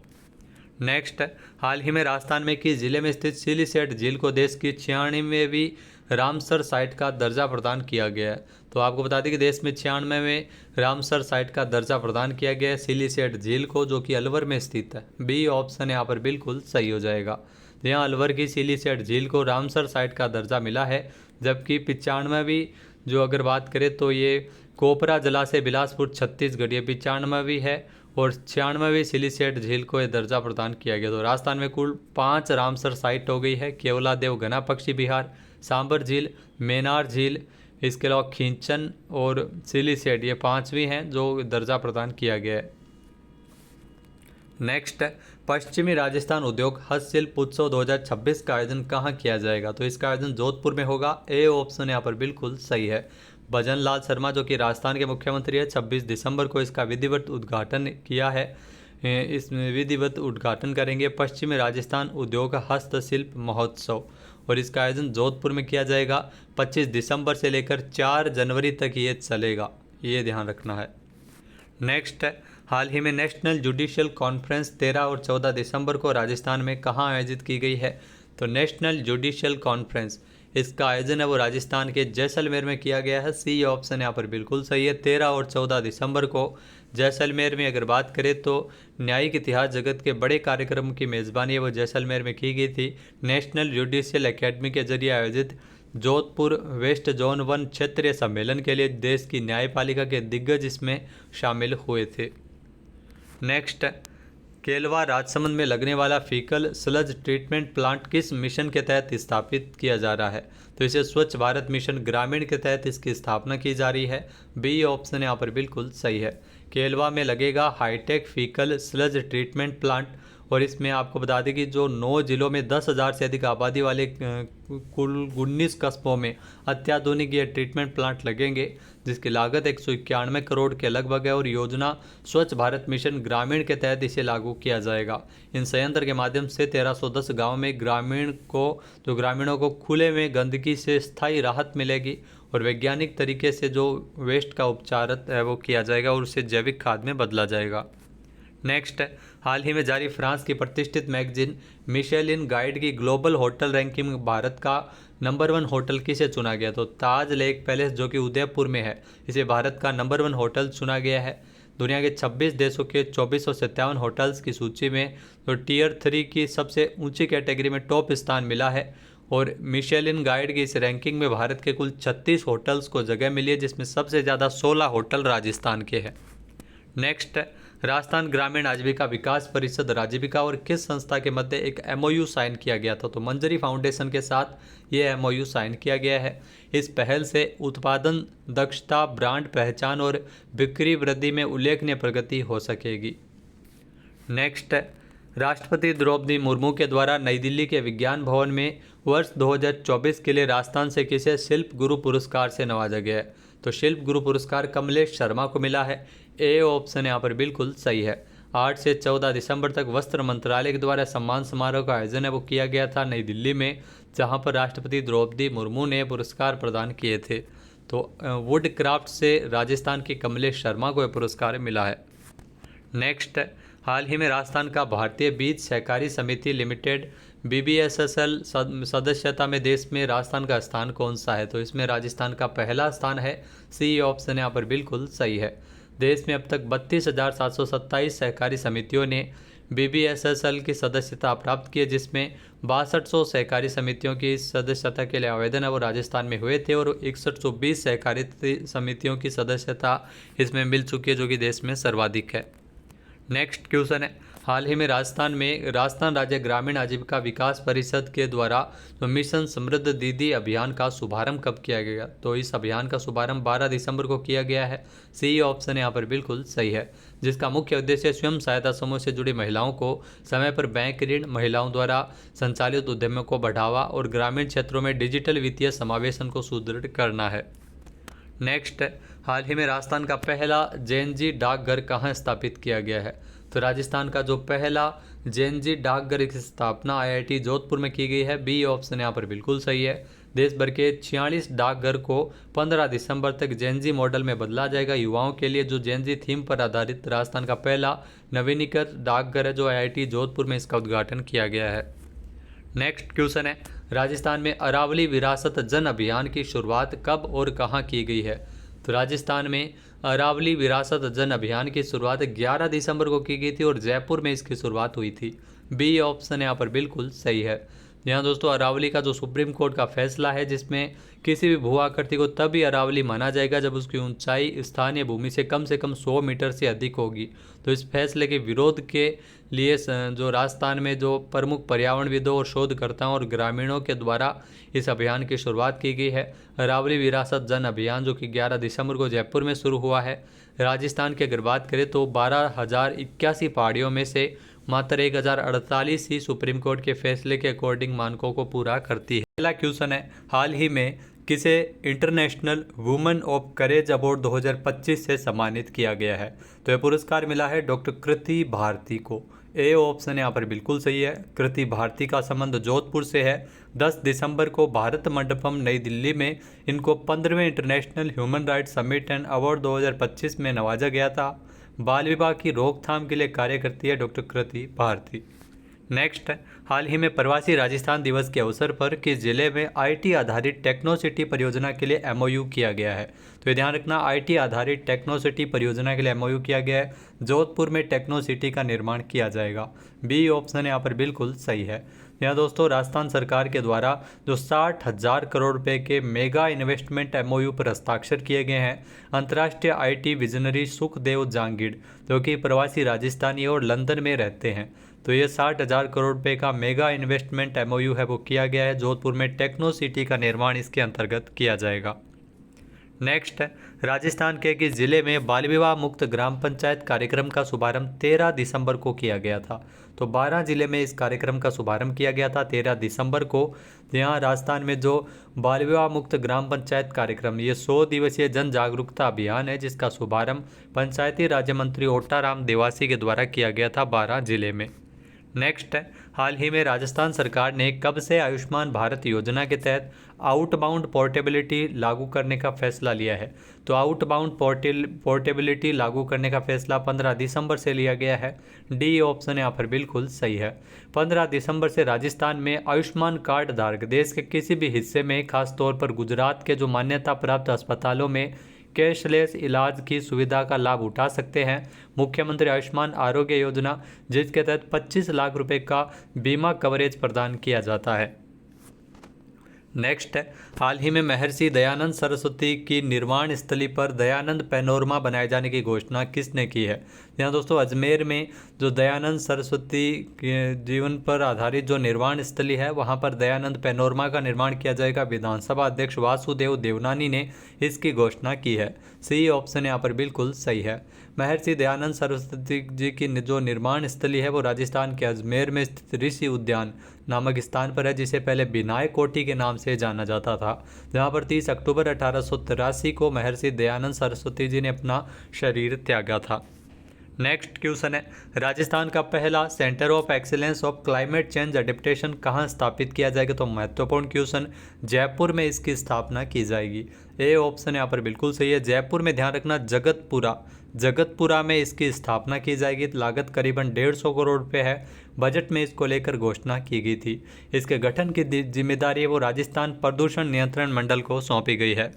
नेक्स्ट, हाल ही में राजस्थान में किस जिले में स्थित सिलीसेट झील को देश की 96वीं रामसर साइट का दर्जा प्रदान किया गया है? तो आपको बता दें कि देश में 96वें रामसर साइट का दर्जा प्रदान किया गया है सिलीसेट झील को, जो कि अलवर में स्थित है। बी ऑप्शन यहाँ पर बिल्कुल सही हो जाएगा। यहाँ अलवर की सिलीसेट झील को रामसर साइट का दर्जा मिला है, जबकि 95वीं जो अगर बात करें तो ये कोपरा जलाशय बिलासपुर छत्तीसगढ़ ये 95वीं है, और 96वीं सिलीसेट झील को यह दर्जा प्रदान किया गया। तो राजस्थान में कुल 5 रामसर साइट हो गई है। केवलादेव घना पक्षी विहार, सांबर झील, मेनार झील, इसके अलावा खींचन और सिलीसेट ये 5वीं हैं जो दर्जा प्रदान किया गया है। नेक्स्ट, पश्चिमी राजस्थान उद्योग हस्तशिल्प उत्सव 2026 का आयोजन कहाँ किया जाएगा? तो इसका आयोजन जोधपुर में होगा। ए ऑप्शन यहाँ पर बिल्कुल सही है। भजन लाल शर्मा जो कि राजस्थान के मुख्यमंत्री है 26 दिसंबर को इसका विधिवत उद्घाटन किया है। इस विधिवत उद्घाटन करेंगे पश्चिमी राजस्थान उद्योग हस्तशिल्प महोत्सव, और इसका आयोजन जोधपुर में किया जाएगा। 25 दिसंबर से लेकर 4 जनवरी तक ये चलेगा, ये ध्यान रखना है। नेक्स्ट, हाल ही में नेशनल जुडिशियल कॉन्फ्रेंस 13 और 14 दिसंबर को राजस्थान में कहाँ आयोजित की गई है? तो नेशनल जुडिशियल कॉन्फ्रेंस इसका आयोजन है वो राजस्थान के जैसलमेर में किया गया है। सी ऑप्शन यहाँ पर बिल्कुल सही है। 13 और 14 दिसंबर को जैसलमेर में अगर बात करें तो न्यायिक इतिहास जगत के बड़े कार्यक्रम की मेज़बानी वो जैसलमेर में की गई थी। नेशनल जुडिशियल एकेडमी के जरिए आयोजित जोधपुर वेस्ट जोन 1 क्षेत्रीय सम्मेलन के लिए देश की न्यायपालिका के दिग्गज इसमें शामिल हुए थे। नेक्स्ट, केलवा राजसमंद में लगने वाला फीकल स्लज ट्रीटमेंट प्लांट किस मिशन के तहत स्थापित किया जा रहा है? तो इसे स्वच्छ भारत मिशन ग्रामीण के तहत इसकी स्थापना की जा रही है। बी ऑप्शन यहाँ पर बिल्कुल सही है। केलवा में लगेगा hi tech faecal sludge treatment plant, और इसमें आपको बता दें कि जो 9 जिलों में 10,000 से अधिक आबादी वाले कुल 19 कस्बों में अत्याधुनिक ये ट्रीटमेंट प्लांट लगेंगे, जिसकी लागत 191 करोड़ के लगभग है, और योजना स्वच्छ भारत मिशन ग्रामीण के तहत इसे लागू किया जाएगा। इन संयंत्र के माध्यम से 1310 गाँव में ग्रामीणों को खुले में गंदगी से स्थायी राहत मिलेगी, और वैज्ञानिक तरीके से जो वेस्ट का उपचार है वो किया जाएगा और उसे जैविक खाद में बदला जाएगा। नेक्स्ट, हाल ही में जारी फ्रांस की प्रतिष्ठित मैगजीन मिशेलिन गाइड की ग्लोबल होटल रैंकिंग में भारत का नंबर 1 होटल किसे चुना गया? तो ताज लेक पैलेस जो कि उदयपुर में है, इसे भारत का नंबर 1 होटल चुना गया है। दुनिया के 26 देशों के 2457 होटल्स की सूची में तो टियर 3 की सबसे ऊंची कैटेगरी में टॉप स्थान मिला है, और मिशेलिन गाइड की इस रैंकिंग में भारत के कुल 36 होटल्स को जगह मिली है, जिसमें सबसे ज़्यादा 16 होटल राजस्थान के हैं। नेक्स्ट, राजस्थान ग्रामीण आजीविका विकास परिषद राजीविका और किस संस्था के मध्य एक MOU साइन किया गया था? तो मंजरी फाउंडेशन के साथ ये MOU साइन किया गया है। इस पहल से उत्पादन दक्षता, ब्रांड पहचान और बिक्री वृद्धि में उल्लेखनीय प्रगति हो सकेगी। नेक्स्ट, राष्ट्रपति द्रौपदी मुर्मू के द्वारा नई दिल्ली के विज्ञान भवन में वर्ष 2024 के लिए राजस्थान से किसे शिल्प गुरु पुरस्कार से नवाजा गया है? तो शिल्प गुरु पुरस्कार कमलेश शर्मा को मिला है। ए ऑप्शन यहाँ पर बिल्कुल सही है। 8 से 14 दिसंबर तक वस्त्र मंत्रालय के द्वारा सम्मान समारोह का आयोजन है वो किया गया था नई दिल्ली में, जहाँ पर राष्ट्रपति द्रौपदी मुर्मू ने पुरस्कार प्रदान किए थे। तो वुड क्राफ्ट से राजस्थान के कमलेश शर्मा को यह पुरस्कार मिला है। नेक्स्ट, हाल ही में राजस्थान का भारतीय बीज सहकारी समिति लिमिटेड BBSSL सदस्यता में देश में राजस्थान का स्थान कौन सा है? तो इसमें राजस्थान का पहला स्थान है। सी ऑप्शन यहाँ पर बिल्कुल सही है। देश में अब तक 32,727 सहकारी समितियों ने BBSSL की सदस्यता प्राप्त की है, जिसमें 6200 सहकारी समितियों की सदस्यता के लिए आवेदन है वो राजस्थान में हुए थे और 6120 सहकारी समितियों की सदस्यता इसमें मिल चुकी है, जो कि देश में सर्वाधिक है। नेक्स्ट क्वेश्चन है, हाल ही में राजस्थान राज्य ग्रामीण आजीविका विकास परिषद के द्वारा जो मिशन समृद्ध दीदी अभियान का शुभारंभ कब किया गया? तो इस अभियान का शुभारंभ 12 दिसंबर को किया गया है। सी ऑप्शन यहाँ पर बिल्कुल सही है, जिसका मुख्य उद्देश्य स्वयं सहायता समूह से जुड़ी महिलाओं को समय पर बैंक ऋण, महिलाओं द्वारा संचालित उद्यमों को बढ़ावा और ग्रामीण क्षेत्रों में डिजिटल वित्तीय समावेशन को सुदृढ़ करना है। नेक्स्ट, हाल ही में राजस्थान का पहला जेएनजी डाकघर कहाँ स्थापित किया गया है? तो राजस्थान का जो पहला जेएनजी डाकघर की स्थापना IIT जोधपुर में की गई है। बी ऑप्शन यहाँ पर बिल्कुल सही है। देश भर के 46 डाकघर को 15 दिसंबर तक जेएनजी मॉडल में बदला जाएगा। युवाओं के लिए जो जेएनजी थीम पर आधारित राजस्थान का पहला नवीनीकृत डाकघर है, जो IIT जोधपुर में इसका उद्घाटन किया गया है। नेक्स्ट क्वेश्चन है, राजस्थान में अरावली विरासत जन अभियान की शुरुआत कब और कहाँ की गई है? तो राजस्थान में अरावली विरासत जन अभियान की शुरुआत 11 दिसंबर को की गई थी और जयपुर में इसकी शुरुआत हुई थी। बी ऑप्शन यहाँ पर बिल्कुल सही है। यहाँ दोस्तों अरावली का जो सुप्रीम कोर्ट का फैसला है, जिसमें किसी भी भू आकृति को तभी अरावली माना जाएगा जब उसकी ऊंचाई स्थानीय भूमि से कम 100 मीटर से अधिक होगी। तो इस फैसले के विरोध के लिए जो राजस्थान में जो प्रमुख पर्यावरणविदों और शोधकर्ताओं और ग्रामीणों के द्वारा इस अभियान की शुरुआत की गई है। अरावली विरासत जन अभियान जो कि 11 दिसंबर को जयपुर में शुरू हुआ है। राजस्थान की अगर बात करें तो 12,081 पहाड़ियों में से मात्र 1,048 ही सुप्रीम कोर्ट के फैसले के अकॉर्डिंग मानकों को पूरा करती है। पहला क्वेश्चन है, हाल ही में किसे international women of courage award 2025 से सम्मानित किया गया है? तो यह पुरस्कार मिला है डॉक्टर कृति भारती को। ए ऑप्शन यहाँ पर बिल्कुल सही है। कृति भारती का संबंध जोधपुर से है। 10 दिसंबर को भारत मंडपम नई दिल्ली में इनको 15वें international human rights summit and award 2025 में नवाजा गया था। बाल विवाह की रोकथाम के लिए कार्य करती है डॉक्टर कृति भारती। नेक्स्ट, हाल ही में प्रवासी राजस्थान दिवस के अवसर पर किस जिले में IT आधारित टेक्नोसिटी परियोजना के लिए MOU किया गया है? तो ये ध्यान रखना, IT आधारित टेक्नोसिटी परियोजना के लिए MOU किया गया है। जोधपुर में टेक्नोसिटी का निर्माण किया जाएगा। बी ऑप्शन यहाँ पर बिल्कुल सही है। यहाँ दोस्तों राजस्थान सरकार के द्वारा जो 60,000 करोड़ रुपए के मेगा इन्वेस्टमेंट MOU पर हस्ताक्षर किए गए हैं। अंतर्राष्ट्रीय IT विजनरी सुखदेव जांगीड़ जो कि प्रवासी राजस्थानी और लंदन में रहते हैं, तो ये 60,000 करोड़ रुपए का मेगा इन्वेस्टमेंट MOU है वो किया गया है। जोधपुर में टेक्नो सिटी का निर्माण इसके अंतर्गत किया जाएगा। नेक्स्ट है, राजस्थान के किस जिले में बाल विवाह मुक्त ग्राम पंचायत कार्यक्रम का शुभारंभ 13 दिसंबर को किया गया था? तो 12 जिले में इस कार्यक्रम का शुभारंभ किया गया था 13 दिसंबर को। यहाँ राजस्थान में जो बाल विवाह मुक्त ग्राम पंचायत कार्यक्रम, ये 100 दिवसीय जन जागरूकता अभियान है, जिसका शुभारंभ पंचायती राज्य मंत्री ओटाराम देवासी के द्वारा किया गया था 12 जिले में। नेक्स्ट है, हाल ही में राजस्थान सरकार ने कब से आयुष्मान भारत योजना के तहत आउटबाउंड पोर्टेबिलिटी लागू करने का फैसला लिया है? तो आउटबाउंड पोर्टेबिलिटी लागू करने का फैसला 15 दिसंबर से लिया गया है। डी ऑप्शन यहाँ पर बिल्कुल सही है। 15 दिसंबर से राजस्थान में आयुष्मान कार्ड धारक देश के किसी भी हिस्से में, खासतौर पर गुजरात के जो मान्यता प्राप्त अस्पतालों में कैशलेस इलाज की सुविधा का लाभ उठा सकते हैं। मुख्यमंत्री आयुष्मान आरोग्य योजना, जिसके तहत 25 लाख रुपए का बीमा कवरेज प्रदान किया जाता है। नेक्स्ट है, हाल ही में महर्षि दयानंद सरस्वती की निर्वाण स्थली पर दयानंद पैनोरमा बनाए जाने की घोषणा किसने की है? यहाँ दोस्तों अजमेर में जो दयानंद सरस्वती के जीवन पर आधारित जो निर्वाण स्थली है, वहाँ पर दयानंद पैनोरमा का निर्माण किया जाएगा। विधानसभा अध्यक्ष वासुदेव देवनानी ने इसकी घोषणा की है। सी ऑप्शन यहाँ पर बिल्कुल सही है। महर्षि दयानंद सरस्वती जी की जो निर्माण स्थली है वो राजस्थान के अजमेर में स्थित ऋषि उद्यान नामक स्थान पर है, जिसे पहले बिनाय कोठी के नाम से जाना जाता था, जहाँ पर 30 अक्टूबर 1883 को महर्षि दयानंद सरस्वती जी ने अपना शरीर त्यागा था। नेक्स्ट क्वेश्चन है, राजस्थान का पहला centre of excellence of climate change adaptation कहाँ स्थापित किया जाएगा? तो महत्वपूर्ण क्वेश्चन, जयपुर में इसकी स्थापना की जाएगी। ए ऑप्शन यहाँ पर बिल्कुल सही है। जयपुर में ध्यान रखना, जगतपुरा जगतपुरा में इसकी स्थापना की जाएगी। लागत करीबन 150 करोड़ रुपये है। बजट में इसको लेकर घोषणा की गई थी। इसके गठन की जिम्मेदारी है वो राजस्थान प्रदूषण नियंत्रण मंडल को सौंपी गई है।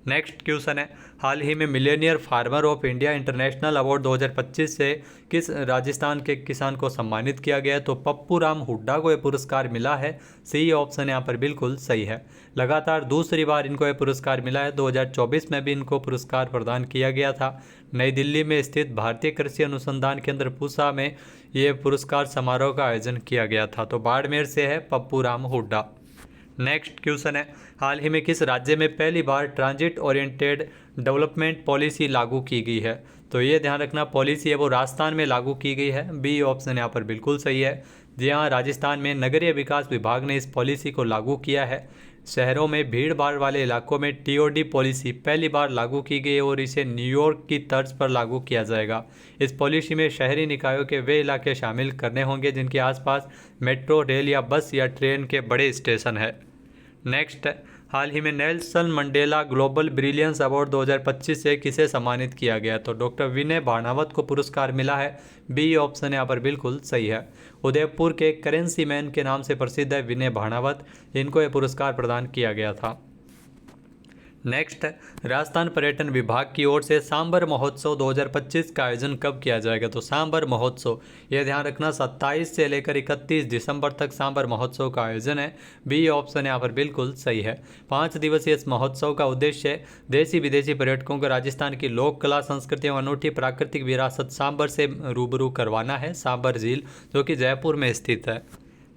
नेक्स्ट क्वेश्चन है, हाल ही में Millionaire farmer of India international award 2025 से किस राजस्थान के किसान को सम्मानित किया गया है? तो पप्पू राम हुड्डा को यह पुरस्कार मिला है। सही ऑप्शन यहाँ पर बिल्कुल सही है। लगातार दूसरी बार इनको यह पुरस्कार मिला है। 2024 में भी इनको पुरस्कार प्रदान किया गया था। नई दिल्ली में स्थित भारतीय कृषि अनुसंधान केंद्र पूसा में ये पुरस्कार समारोह का आयोजन किया गया था। तो बाड़मेर से है पप्पू राम हुड्डा। नेक्स्ट क्वेश्चन है, हाल ही में किस राज्य में पहली बार ट्रांजिट ओरिएंटेड डेवलपमेंट पॉलिसी लागू की गई है? तो ये ध्यान रखना, पॉलिसी है वो राजस्थान में लागू की गई है। बी ऑप्शन यहाँ पर बिल्कुल सही है। जी हाँ, राजस्थान में नगरीय विकास विभाग ने इस पॉलिसी को लागू किया है। शहरों में भीड़ भाड़ वाले इलाकों में टीओडी पॉलिसी पहली बार लागू की गई और इसे न्यूयॉर्क की तर्ज पर लागू किया जाएगा। इस पॉलिसी में शहरी निकायों के वे इलाके शामिल करने होंगे जिनके आसपास मेट्रो, रेल या बस या ट्रेन के बड़े स्टेशन है। नेक्स्ट, हाल ही में Nelson Mandela global brilliance award 2025 से किसे सम्मानित किया गया? तो डॉक्टर विनय भाणावत को पुरस्कार मिला है। बी ऑप्शन यहाँ पर बिल्कुल सही है। उदयपुर के करेंसी मैन के नाम से प्रसिद्ध है विनय भाणावत, इनको यह पुरस्कार प्रदान किया गया था। नेक्स्ट, राजस्थान पर्यटन विभाग की ओर से सांबर महोत्सव 2025 का आयोजन कब किया जाएगा? तो सांबर महोत्सव, यह ध्यान रखना, 27 से लेकर 31 दिसंबर तक सांबर महोत्सव का आयोजन है। बी ऑप्शन यहाँ पर बिल्कुल सही है। 5 दिवसीय इस महोत्सव का उद्देश्य देशी विदेशी पर्यटकों को राजस्थान की लोक कला, संस्कृति एवं अनूठी प्राकृतिक विरासत सांबर से रूबरू करवाना है। सांबर झील जो कि जयपुर में स्थित है।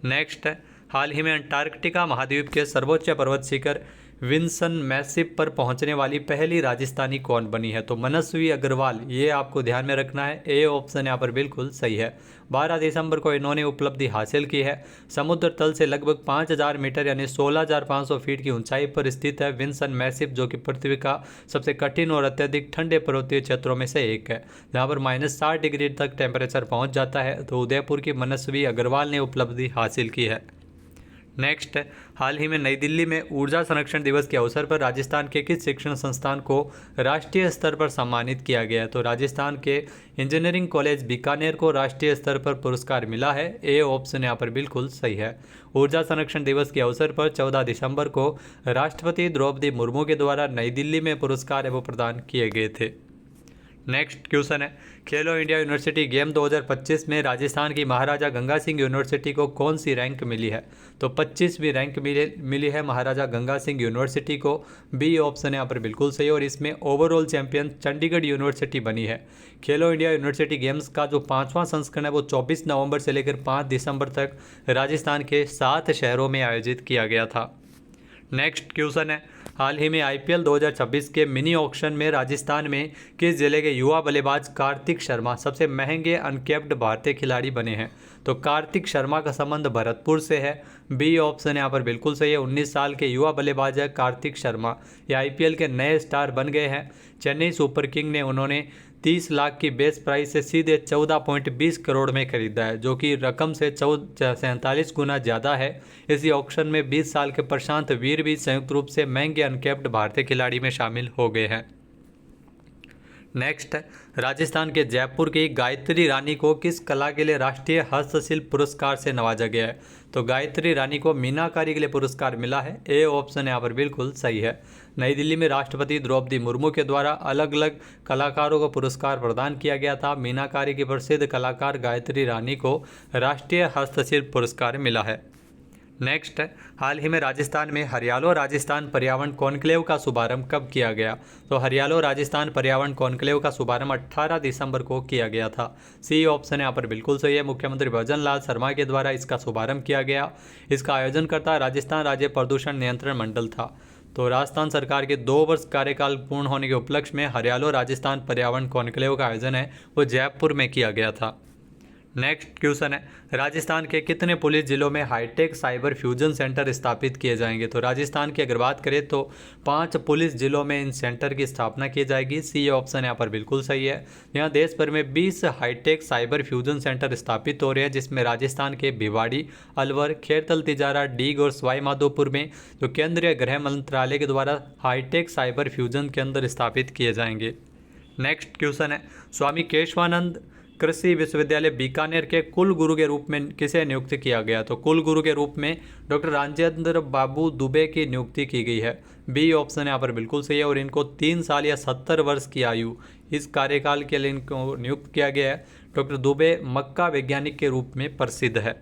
नेक्स्ट, हाल ही में अंटार्कटिका महाद्वीप के सर्वोच्च पर्वत शिखर विंसन मैसिव पर पहुंचने वाली पहली राजस्थानी कौन बनी है? तो मनस्वी अग्रवाल, ये आपको ध्यान में रखना है। ए ऑप्शन यहाँ पर बिल्कुल सही है। 12 दिसंबर को इन्होंने उपलब्धि हासिल की है। समुद्र तल से लगभग 5000 मीटर यानी 16,500 फीट की ऊंचाई पर स्थित है विंसन मैसिव, जो कि पृथ्वी का सबसे कठिन और अत्यधिक ठंडे पर्वतीय क्षेत्रों में से एक है, जहाँ पर -60 डिग्री तक टेम्परेचर पहुँच जाता है। तो उदयपुर की मनस्वी अग्रवाल ने उपलब्धि हासिल की है। नेक्स्ट, हाल ही में नई दिल्ली में ऊर्जा संरक्षण दिवस के अवसर पर राजस्थान के किस शिक्षण संस्थान को राष्ट्रीय स्तर पर सम्मानित किया गया है? तो राजस्थान के इंजीनियरिंग कॉलेज बीकानेर को राष्ट्रीय स्तर पर पुरस्कार मिला है। ए ऑप्शन यहाँ पर बिल्कुल सही है। ऊर्जा संरक्षण दिवस के अवसर पर 14 दिसंबर को राष्ट्रपति द्रौपदी मुर्मू के द्वारा नई दिल्ली में पुरस्कार एवं प्रदान किए गए थे। नेक्स्ट क्वेश्चन है, खेलो इंडिया यूनिवर्सिटी गेम 2025 में राजस्थान की महाराजा गंगा सिंह यूनिवर्सिटी को कौन सी रैंक मिली है? तो 25वीं रैंक मिली है महाराजा गंगा सिंह यूनिवर्सिटी को। बी ऑप्शन यहाँ पर बिल्कुल सही, और इसमें ओवरऑल चैंपियन चंडीगढ़ यूनिवर्सिटी बनी है। खेलो इंडिया यूनिवर्सिटी गेम्स का जो 5वां संस्करण है वो 24 नवंबर से लेकर 5 दिसंबर तक राजस्थान के 7 शहरों में आयोजित किया गया था। नेक्स्ट क्वेश्चन है, हाल ही में आईपीएल 2026 के मिनी ऑक्शन में राजस्थान में किस जिले के युवा बल्लेबाज कार्तिक शर्मा सबसे महंगे अनकैप्ड भारतीय खिलाड़ी बने हैं? तो कार्तिक शर्मा का संबंध भरतपुर से है। बी ऑप्शन यहाँ पर बिल्कुल सही है। 19 साल के युवा बल्लेबाज है कार्तिक शर्मा, ये आईपीएल के नए स्टार बन गए हैं। चेन्नई सुपर किंग ने उन्होंने 30 लाख की बेस प्राइस से सीधे 14.20 करोड़ में खरीदा है, जो कि रकम से 47 गुना ज़्यादा है। इसी ऑक्शन में 20 साल के प्रशांत वीर भी संयुक्त रूप से महंगे अनकैप्ड भारतीय खिलाड़ी में शामिल हो गए हैं। नेक्स्ट, राजस्थान के जयपुर की गायत्री रानी को किस कला के लिए राष्ट्रीय हस्तशिल्प पुरस्कार से नवाजा गया है? तो गायत्री रानी को मीनाकारी के लिए पुरस्कार मिला है। ए ऑप्शन यहाँ पर बिल्कुल सही है। नई दिल्ली में राष्ट्रपति द्रौपदी मुर्मू के द्वारा अलग अलग कलाकारों को पुरस्कार प्रदान किया गया था। मीनाकारी की प्रसिद्ध कलाकार गायत्री रानी को राष्ट्रीय हस्तशिल्प पुरस्कार मिला है। नेक्स्ट, हाल ही में राजस्थान में हरियालो राजस्थान पर्यावरण कॉन्क्लेव का शुभारंभ कब किया गया? तो हरियालो राजस्थान पर्यावरण कॉन्क्लेव का शुभारंभ 18 दिसंबर को किया गया था। सी ऑप्शन यहाँ पर बिल्कुल सही है। मुख्यमंत्री भजन लाल शर्मा के द्वारा इसका शुभारंभ किया गया। इसका आयोजनकर्ता राजस्थान राज्य प्रदूषण नियंत्रण मंडल था। तो राजस्थान सरकार के 2 वर्ष कार्यकाल पूर्ण होने के उपलक्ष्य में हरियालो राजस्थान पर्यावरण कॉन्क्लेव का आयोजन है वो जयपुर में किया गया था। नेक्स्ट क्वेश्चन है, राजस्थान के कितने पुलिस जिलों में हाईटेक साइबर फ्यूजन सेंटर स्थापित किए जाएंगे? तो राजस्थान की अगर बात करें तो 5 पुलिस जिलों में इन सेंटर की स्थापना की जाएगी। सी ऑप्शन यहाँ पर बिल्कुल सही है। यहाँ देश भर में 20 हाईटेक साइबर फ्यूजन सेंटर स्थापित हो रहे हैं, जिसमें राजस्थान के भिवाड़ी, अलवर, खेरतल, तिजारा, डीग और सवाई माधोपुर में जो केंद्रीय गृह मंत्रालय के द्वारा हाईटेक साइबर फ्यूजन केंद्र स्थापित किए जाएंगे। नेक्स्ट क्वेश्चन है, स्वामी केशवानंद कृषि विश्वविद्यालय बीकानेर के कुल गुरु के रूप में किसे नियुक्त किया गया? तो कुल गुरु के रूप में डॉक्टर राजेंद्र बाबू दुबे की नियुक्ति की गई है। बी ऑप्शन यहाँ पर बिल्कुल सही है और इनको 3 साल या 70 वर्ष की आयु इस कार्यकाल के लिए इनको नियुक्त किया गया है। डॉक्टर दुबे मक्का वैज्ञानिक के रूप में प्रसिद्ध है।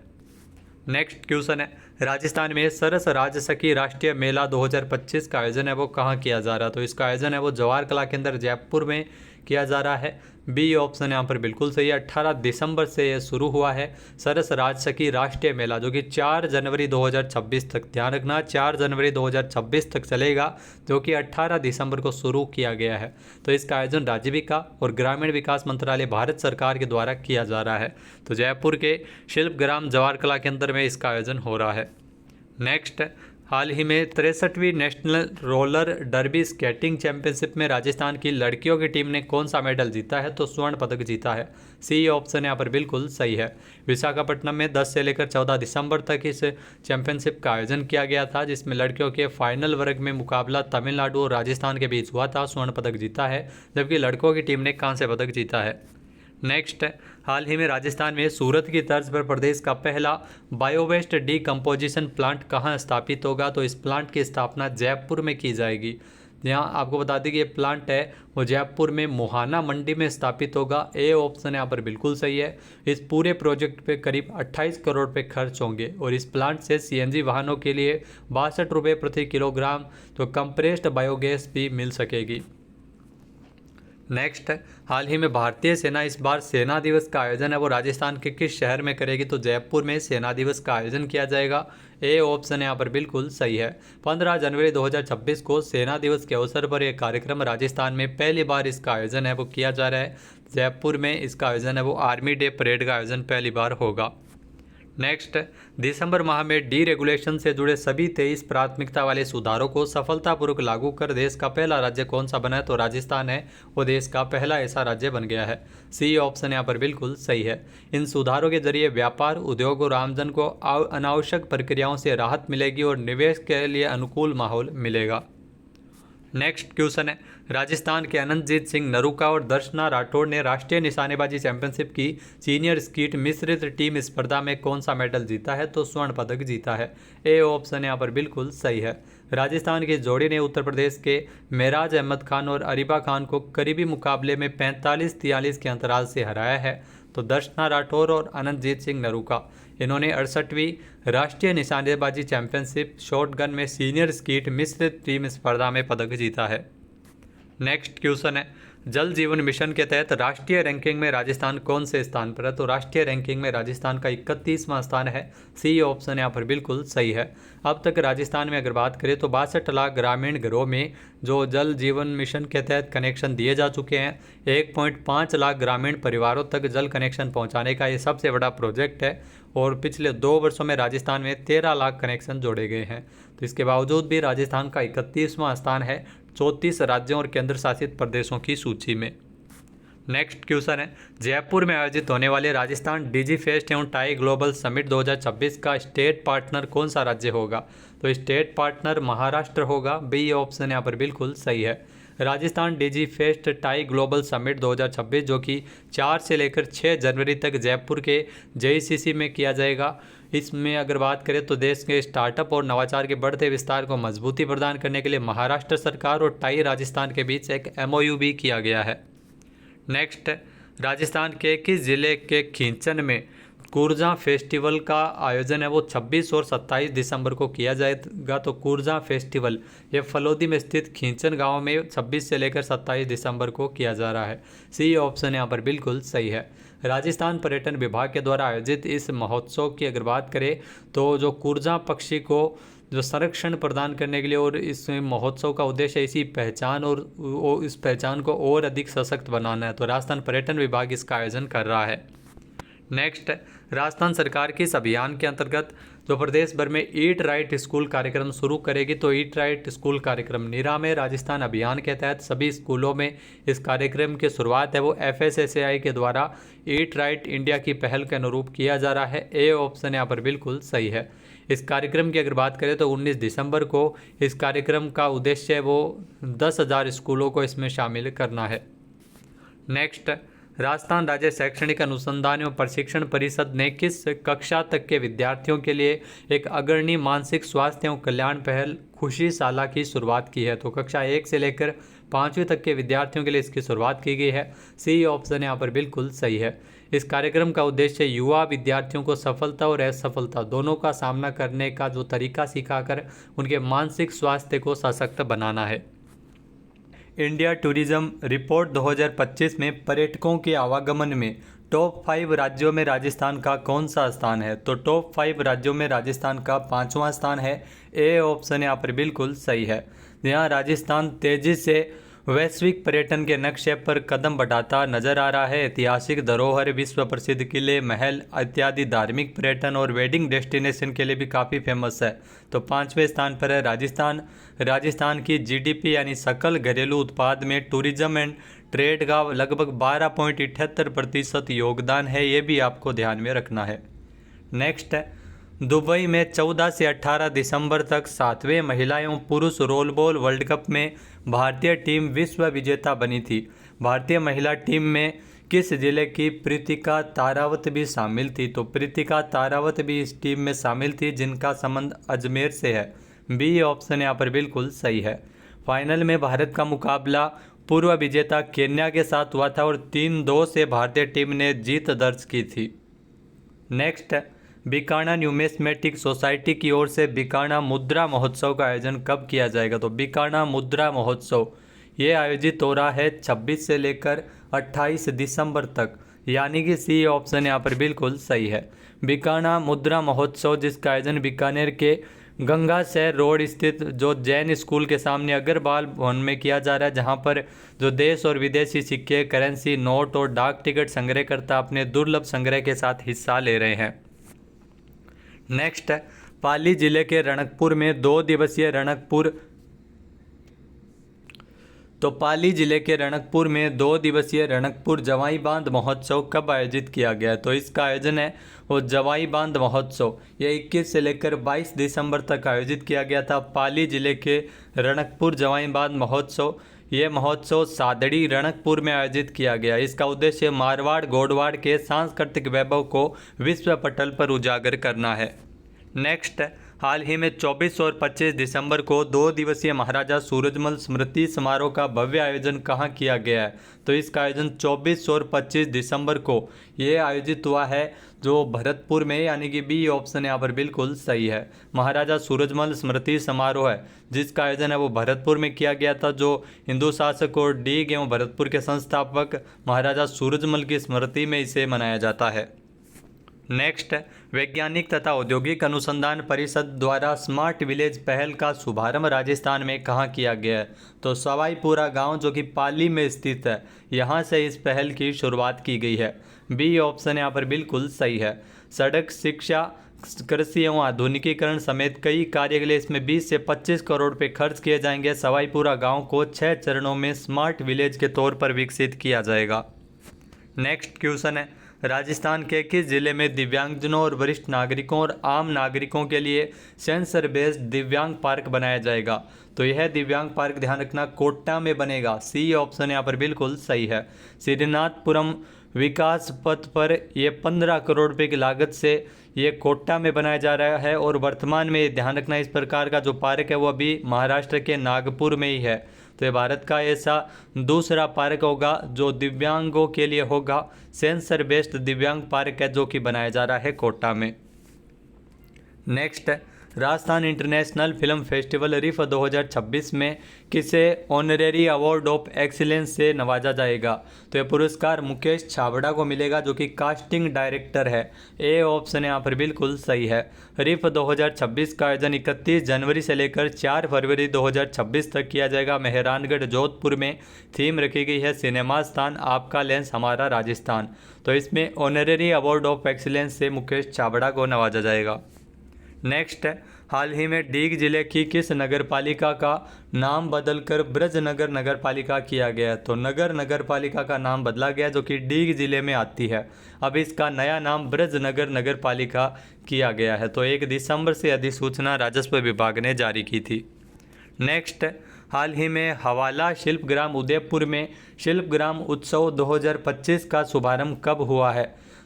नेक्स्ट क्वेश्चन है, राजस्थान में सरस राजसखी राष्ट्रीय मेला 2025 का आयोजन है वो कहाँ किया जा रहा है? तो इसका आयोजन है वो जवाहर कला केंद्र जयपुर में किया जा रहा है। बी ऑप्शन यहाँ पर बिल्कुल सही है। 18 दिसंबर से ये शुरू हुआ है सरस राजसखी राष्ट्रीय मेला, जो कि 4 जनवरी 2026 तक, ध्यान रखना 4 जनवरी 2026 तक चलेगा, जो कि 18 दिसंबर को शुरू किया गया है। तो इसका आयोजन राज्यविका और ग्रामीण विकास मंत्रालय भारत सरकार के द्वारा किया जा रहा है। तो जयपुर के शिल्पग्राम जवाहर कला केंद्र में इसका आयोजन हो रहा है। नेक्स्ट, हाल ही में 63वीं national roller derby skating championship में राजस्थान की लड़कियों की टीम ने कौन सा मेडल जीता है? तो स्वर्ण पदक जीता है। सी ऑप्शन यहाँ पर बिल्कुल सही है। विशाखापट्टनम में 10 से लेकर 14 दिसंबर तक इस चैंपियनशिप का आयोजन किया गया था, जिसमें लड़कियों के फाइनल वर्ग में मुकाबला तमिलनाडु और राजस्थान के बीच हुआ था। स्वर्ण पदक जीता है, जबकि लड़कों की टीम ने कांस्य पदक जीता है। नेक्स्ट, हाल ही में राजस्थान में सूरत की तर्ज पर प्रदेश का पहला बायोवेस्ट डीकम्पोजिशन प्लांट कहाँ स्थापित होगा? तो इस प्लांट की स्थापना जयपुर में की जाएगी। यहाँ आपको बता दें कि ये प्लांट है वो जयपुर में मोहाना मंडी में स्थापित होगा। ए ऑप्शन यहाँ पर बिल्कुल सही है। इस पूरे प्रोजेक्ट पे करीब 28 करोड़ रुपए खर्च होंगे और इस प्लांट से सीएनजी वाहनों के लिए 62 रुपये प्रति किलोग्राम तो कंप्रेस्ड बायोगैस भी मिल सकेगी। नेक्स्ट, हाल ही में भारतीय सेना इस बार सेना दिवस का आयोजन है वो राजस्थान के किस शहर में करेगी? तो जयपुर में सेना दिवस का आयोजन किया जाएगा। ए ऑप्शन यहाँ पर बिल्कुल सही है। 15 जनवरी 2026 को सेना दिवस के अवसर पर यह कार्यक्रम राजस्थान में पहली बार इसका आयोजन है वो किया जा रहा है। जयपुर में इसका आयोजन है वो आर्मी डे परेड का आयोजन पहली बार होगा। नेक्स्ट, दिसंबर माह में डीरेगुलेशन से जुड़े सभी 23 प्राथमिकता वाले सुधारों को सफलतापूर्वक लागू कर देश का पहला राज्य कौन सा बना है? तो राजस्थान है वो देश का पहला ऐसा राज्य बन गया है। सी ऑप्शन यहाँ पर बिल्कुल सही है। इन सुधारों के जरिए व्यापार, उद्योग और आमजन को अनावश्यक प्रक्रियाओं से राहत मिलेगी और निवेश के लिए अनुकूल माहौल मिलेगा। नेक्स्ट क्वेश्चन है, राजस्थान के अनंतजीत सिंह नरूका और दर्शना राठौड़ ने राष्ट्रीय निशानेबाजी चैंपियनशिप की सीनियर स्कीट मिश्रित टीम स्पर्धा में कौन सा मेडल जीता है? तो स्वर्ण पदक जीता है। ए ऑप्शन यहाँ पर बिल्कुल सही है। राजस्थान की जोड़ी ने उत्तर प्रदेश के मेराज अहमद खान और अरीबा खान को करीबी मुकाबले में 45-43 के अंतराल से हराया है। तो दर्शना राठौर और अनंतजीत सिंह नरूका इन्होंने 68वीं राष्ट्रीय निशानेबाजी चैंपियनशिप शॉटगन में सीनियर स्कीट मिश्रित टीम स्पर्धा में पदक जीता है। नेक्स्ट क्वेश्चन है, जल जीवन मिशन के तहत राष्ट्रीय रैंकिंग में राजस्थान कौन से स्थान पर है? तो राष्ट्रीय रैंकिंग में राजस्थान का 31वां स्थान है। सी ऑप्शन यहाँ पर बिल्कुल सही है। अब तक राजस्थान में अगर बात करें तो 62 लाख ग्रामीण घरों में जो जल जीवन मिशन के तहत कनेक्शन दिए जा चुके हैं। 1.5 लाख ग्रामीण परिवारों तक जल कनेक्शन पहुँचाने का ये सबसे बड़ा प्रोजेक्ट है और पिछले 2 वर्षों में राजस्थान में 13 लाख कनेक्शन जोड़े गए हैं। तो इसके बावजूद भी राजस्थान का 31वां स्थान है 34 राज्यों और केंद्र शासित प्रदेशों की सूची में। नेक्स्ट क्वेश्चन है, जयपुर में आयोजित होने वाले राजस्थान डिजी फेस्ट एवं टाई ग्लोबल समिट 2026 का स्टेट पार्टनर कौन सा राज्य होगा? तो स्टेट पार्टनर महाराष्ट्र होगा। बी ऑप्शन यहाँ पर बिल्कुल सही है। राजस्थान डिजी फेस्ट टाई ग्लोबल समिट 2026 जो कि 4 से लेकर 6 जनवरी तक जयपुर के जेईसीसी में किया जाएगा। इसमें अगर बात करें तो देश के स्टार्टअप और नवाचार के बढ़ते विस्तार को मजबूती प्रदान करने के लिए महाराष्ट्र सरकार और टाई राजस्थान के बीच एक MOU भी किया गया है। नेक्स्ट, राजस्थान के किस जिले के खींचन में कुरजा फेस्टिवल का आयोजन है वो 26 और 27 दिसंबर को किया जाएगा? तो कुरजा फेस्टिवल ये फलोदी में स्थित खींचन गांव में 26 से लेकर 27 दिसंबर को किया जा रहा है। सी ऑप्शन यहाँ पर बिल्कुल सही है। राजस्थान पर्यटन विभाग के द्वारा आयोजित इस महोत्सव की अगर बात करें तो जो कुरजा पक्षी को जो संरक्षण प्रदान करने के लिए और इस महोत्सव का उद्देश्य इसी पहचान और इस पहचान को और अधिक सशक्त बनाना है। तो राजस्थान पर्यटन विभाग इसका आयोजन कर रहा है। नेक्स्ट, राजस्थान सरकार के इस अभियान के अंतर्गत जो प्रदेश भर में ईट राइट स्कूल कार्यक्रम शुरू करेगी। तो ईट राइट स्कूल कार्यक्रम निरा में राजस्थान अभियान के तहत सभी स्कूलों में इस कार्यक्रम की शुरुआत है वो FSSAI के द्वारा ईट राइट इंडिया की पहल के अनुरूप किया जा रहा है। ए ऑप्शन यहाँ पर बिल्कुल सही है। इस कार्यक्रम की अगर बात करें तो 19 दिसंबर को इस कार्यक्रम का उद्देश्य वो 10,000 स्कूलों को इसमें शामिल करना है। नेक्स्ट, राजस्थान राज्य शैक्षणिक अनुसंधान एवं प्रशिक्षण परिषद ने किस कक्षा तक के विद्यार्थियों के लिए एक अग्रणी मानसिक स्वास्थ्य एवं कल्याण पहल खुशी शाला की शुरुआत की है? तो कक्षा 1 से लेकर 5वीं तक के विद्यार्थियों के लिए इसकी शुरुआत की गई है। सी ऑप्शन यहाँ पर बिल्कुल सही है। इस कार्यक्रम का उद्देश्य युवा विद्यार्थियों को सफलता और असफलता दोनों का सामना करने का जो तरीका सिखाकर उनके मानसिक स्वास्थ्य को सशक्त बनाना है। इंडिया टूरिज्म रिपोर्ट 2025 में पर्यटकों के आवागमन में टॉप 5 राज्यों में राजस्थान का कौन सा स्थान है? तो टॉप 5 राज्यों में राजस्थान का 5वां स्थान है। ए ऑप्शन यहाँ पर बिल्कुल सही है। यहाँ राजस्थान तेजी से वैश्विक पर्यटन के नक्शे पर कदम बढ़ाता नजर आ रहा है। ऐतिहासिक धरोहर, विश्व प्रसिद्ध किले, महल इत्यादि धार्मिक पर्यटन और वेडिंग डेस्टिनेशन के लिए भी काफ़ी फेमस है। तो 5वें स्थान पर है राजस्थान। राजस्थान की जीडीपी यानी सकल घरेलू उत्पाद में टूरिज्म एंड ट्रेड का लगभग 12.78% योगदान है। ये भी आपको ध्यान में रखना है। नेक्स्ट है, दुबई में 14 से 18 दिसंबर तक 7वें महिला एवं पुरुष रोलबॉल वर्ल्ड कप में भारतीय टीम विश्व विजेता बनी थी। भारतीय महिला टीम में किस जिले की प्रीतिका तारावत भी शामिल थी? तो प्रीतिका तारावत भी इस टीम में शामिल थी, जिनका संबंध अजमेर से है। बी ऑप्शन यहाँ पर बिल्कुल सही है। फाइनल में भारत का मुकाबला पूर्व विजेता केन्या के साथ हुआ था और 3-2 से भारतीय टीम ने जीत दर्ज की थी। नेक्स्ट, बीकाना न्यूमिस्मेटिक सोसाइटी की ओर से बीकाना मुद्रा महोत्सव का आयोजन कब किया जाएगा? तो बीकाना मुद्रा महोत्सव ये आयोजित हो रहा है 26 से लेकर 28 दिसंबर तक, यानी कि सी ऑप्शन यहाँ पर बिल्कुल सही है। बीकाना मुद्रा महोत्सव जिसका आयोजन बीकानेर के गंगा शहर रोड स्थित जो जैन स्कूल के सामने अग्रवाल भवन में किया जा रहा है, जहां पर जो देश और विदेशी सिक्के, करेंसी, नोट और डाक टिकट संग्रहकर्ता अपने दुर्लभ संग्रह के साथ हिस्सा ले रहे हैं। नेक्स्ट, पाली जिले के रणकपुर में 2 दिवसीय रणकपुर तो पाली जिले के रणकपुर में 2 दिवसीय रणकपुर जवाई बांध महोत्सव कब आयोजित किया गया? तो इसका आयोजन है वो जवाई बांध महोत्सव ये 21 से लेकर 22 दिसंबर तक आयोजित किया गया था। पाली जिले के रणकपुर जवाई बांध महोत्सव ये महोत्सव सादड़ी रणकपुर में आयोजित किया गया। इसका उद्देश्य मारवाड़ गोडवाड़ के सांस्कृतिक वैभव को विश्व पटल पर उजागर करना है। नेक्स्ट, हाल ही में 24 और 25 दिसंबर को 2 दिवसीय महाराजा सूरजमल स्मृति समारोह का भव्य आयोजन कहाँ किया गया है? तो इसका आयोजन 24 और 25 दिसंबर को ये आयोजित हुआ है जो भरतपुर में, यानी कि बी ऑप्शन यहाँ पर बिल्कुल सही है। महाराजा सूरजमल स्मृति समारोह है जिसका आयोजन है वो भरतपुर में किया गया था, जो हिंदू शासक और डीग एवं भरतपुर के संस्थापक महाराजा सूरजमल की स्मृति में इसे मनाया जाता है। नेक्स्ट, वैज्ञानिक तथा औद्योगिक अनुसंधान परिषद द्वारा स्मार्ट विलेज पहल का शुभारंभ राजस्थान में कहाँ किया गया है? तो सवाईपुरा गांव जो कि पाली में स्थित है, यहाँ से इस पहल की शुरुआत की गई है। बी ऑप्शन यहाँ पर बिल्कुल सही है। सड़क, शिक्षा, कृषि एवं आधुनिकीकरण समेत कई कार्य के लिए इसमें 20 से 25 करोड़ रुपये खर्च किए जाएंगे। सवाईपुरा गाँव को 6 चरणों में स्मार्ट विलेज के तौर पर विकसित किया जाएगा। नेक्स्ट क्वेश्चन है, राजस्थान के किस जिले में दिव्यांगजनों और वरिष्ठ नागरिकों और आम नागरिकों के लिए सेंसर बेस्ड दिव्यांग पार्क बनाया जाएगा? तो यह दिव्यांग पार्क ध्यान रखना कोटा में बनेगा। सी ऑप्शन यहाँ पर बिल्कुल सही है। श्रीनाथपुरम विकास पथ पर यह 15 करोड़ रुपए की लागत से ये कोटा में बनाया जा रहा है और वर्तमान में ध्यान रखना इस प्रकार का जो पार्क है वो अभी महाराष्ट्र के नागपुर में ही है। तो ये भारत का ऐसा दूसरा पार्क होगा जो दिव्यांगों के लिए होगा। सेंसर बेस्ड दिव्यांग पार्क है जो कि बनाया जा रहा है कोटा में। Next, Rajasthan international film festival RIFF 2026 में किसे ऑनरेरी अवार्ड ऑफ एक्सीलेंस से नवाजा जाएगा? तो यह पुरस्कार मुकेश छाबड़ा को मिलेगा जो कि कास्टिंग डायरेक्टर है। ए ऑप्शन यहाँ पर बिल्कुल सही है। रिफ 2026 का आयोजन 31 जनवरी से लेकर 4 फरवरी 2026 तक किया जाएगा। मेहरानगढ़ जोधपुर में थीम रखी गई है सिनेमा स्थान आपका लेंस हमारा राजस्थान। तो इसमें ऑनरेरी अवार्ड ऑफ एक्सीलेंस से मुकेश छाबड़ा को नवाजा जाएगा। नेक्स्ट, हाल ही में डीग जिले की किस नगरपालिका का नाम बदलकर ब्रजनगर नगरपालिका किया गया? तो नगरपालिका का नाम बदला गया जो कि डीग जिले में आती है। अब इसका नया नाम ब्रजनगर नगरपालिका किया गया है। तो 1 दिसंबर से अधिसूचना राजस्व विभाग ने जारी की थी। नेक्स्ट, हाल ही में हवाला शिल्पग्राम उदयपुर में शिल्पग्राम उत्सव 2025 का शुभारंभ कब हुआ है?